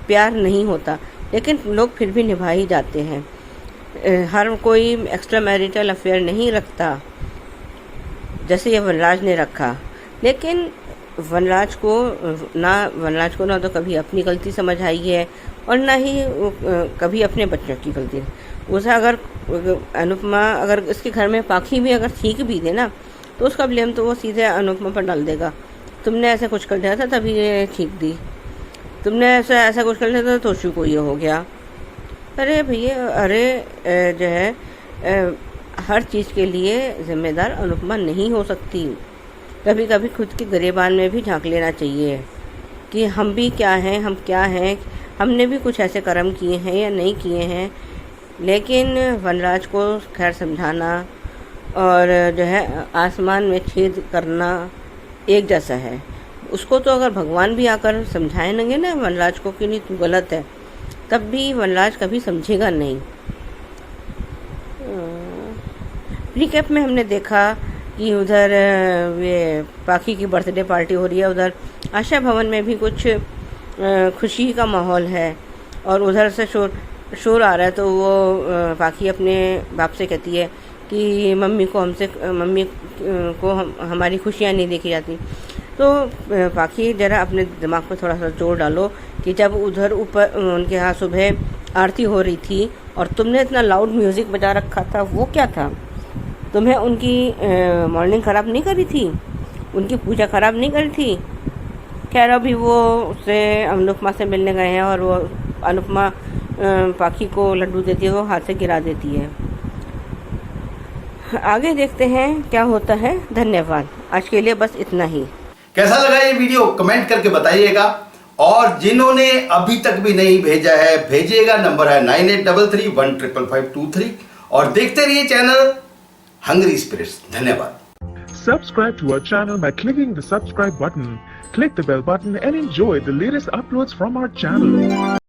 प्यार नहीं होता, लेकिन लोग फिर भी निभा ही जाते हैं। हर कोई एक्स्ट्रा मैरिटल अफेयर नहीं रखता जैसे ये वनराज ने रखा। लेकिन वनराज को ना तो कभी अपनी गलती समझ आई है और ना ही कभी अपने बच्चों की गलती। उसे अगर अनुपमा अगर इसके घर में पाखी भी अगर ठीक भी दे ना तो उसका ब्लेम तो वो सीधे अनुपमा पर डाल देगा। तुमने ऐसा कुछ कर दिया था तभी ये ठीक दी, तुमने ऐसा कुछ कर दिया था तो तोशु को ये हो गया। अरे भैया, अरे जो है हर चीज़ के लिए जिम्मेदार अनुपमा नहीं हो सकती। कभी कभी खुद की गिरेबान में भी झांक लेना चाहिए कि हम भी क्या हैं, हम क्या हैं, हमने भी कुछ ऐसे कर्म किए हैं या नहीं किए हैं। लेकिन वनराज को खैर समझाना और जो है आसमान में छेद करना एक जैसा है। उसको तो अगर भगवान भी आकर समझाएंगे ना वनराज को कि नहीं तू गलत है, तब भी वनराज कभी समझेगा नहीं। रिकैप में हमने देखा कि उधर ये पाखी की बर्थडे पार्टी हो रही है, उधर आशा भवन में भी कुछ खुशी का माहौल है और उधर से शोर आ रहा है। तो वो पाखी अपने बाप से कहती है कि मम्मी को हमारी खुशियाँ नहीं देखी जाती। तो पाखी ज़रा अपने दिमाग पर थोड़ा सा जोर डालो कि जब उधर ऊपर उनके यहाँ सुबह आरती हो रही थी और तुमने इतना लाउड म्यूज़िक बजा रखा था, वो क्या था? तुम्हें उनकी मॉर्निंग ख़राब नहीं करी थी, उनकी पूजा ख़राब नहीं करी थी। खैर अभी वो उससे अनुपमा से मिलने गए हैं और वो अनुपमा पाखी को लड्डू देती है, वो हाथ से गिरा देती है। आगे देखते हैं क्या होता है। धन्यवाद, आज के लिए बस इतना ही। कैसा लगा ये वीडियो कमेंट करके बताइएगा और जिन्होंने अभी तक भी नहीं भेजा है भेजिएगा। नंबर है 9833155523 और देखते रहिए चैनल हंग्री स्पिरिट्स। धन्यवाद। Subscribe to our channel by clicking the subscribe button. Click the bell button and enjoy the latest uploads from our channel.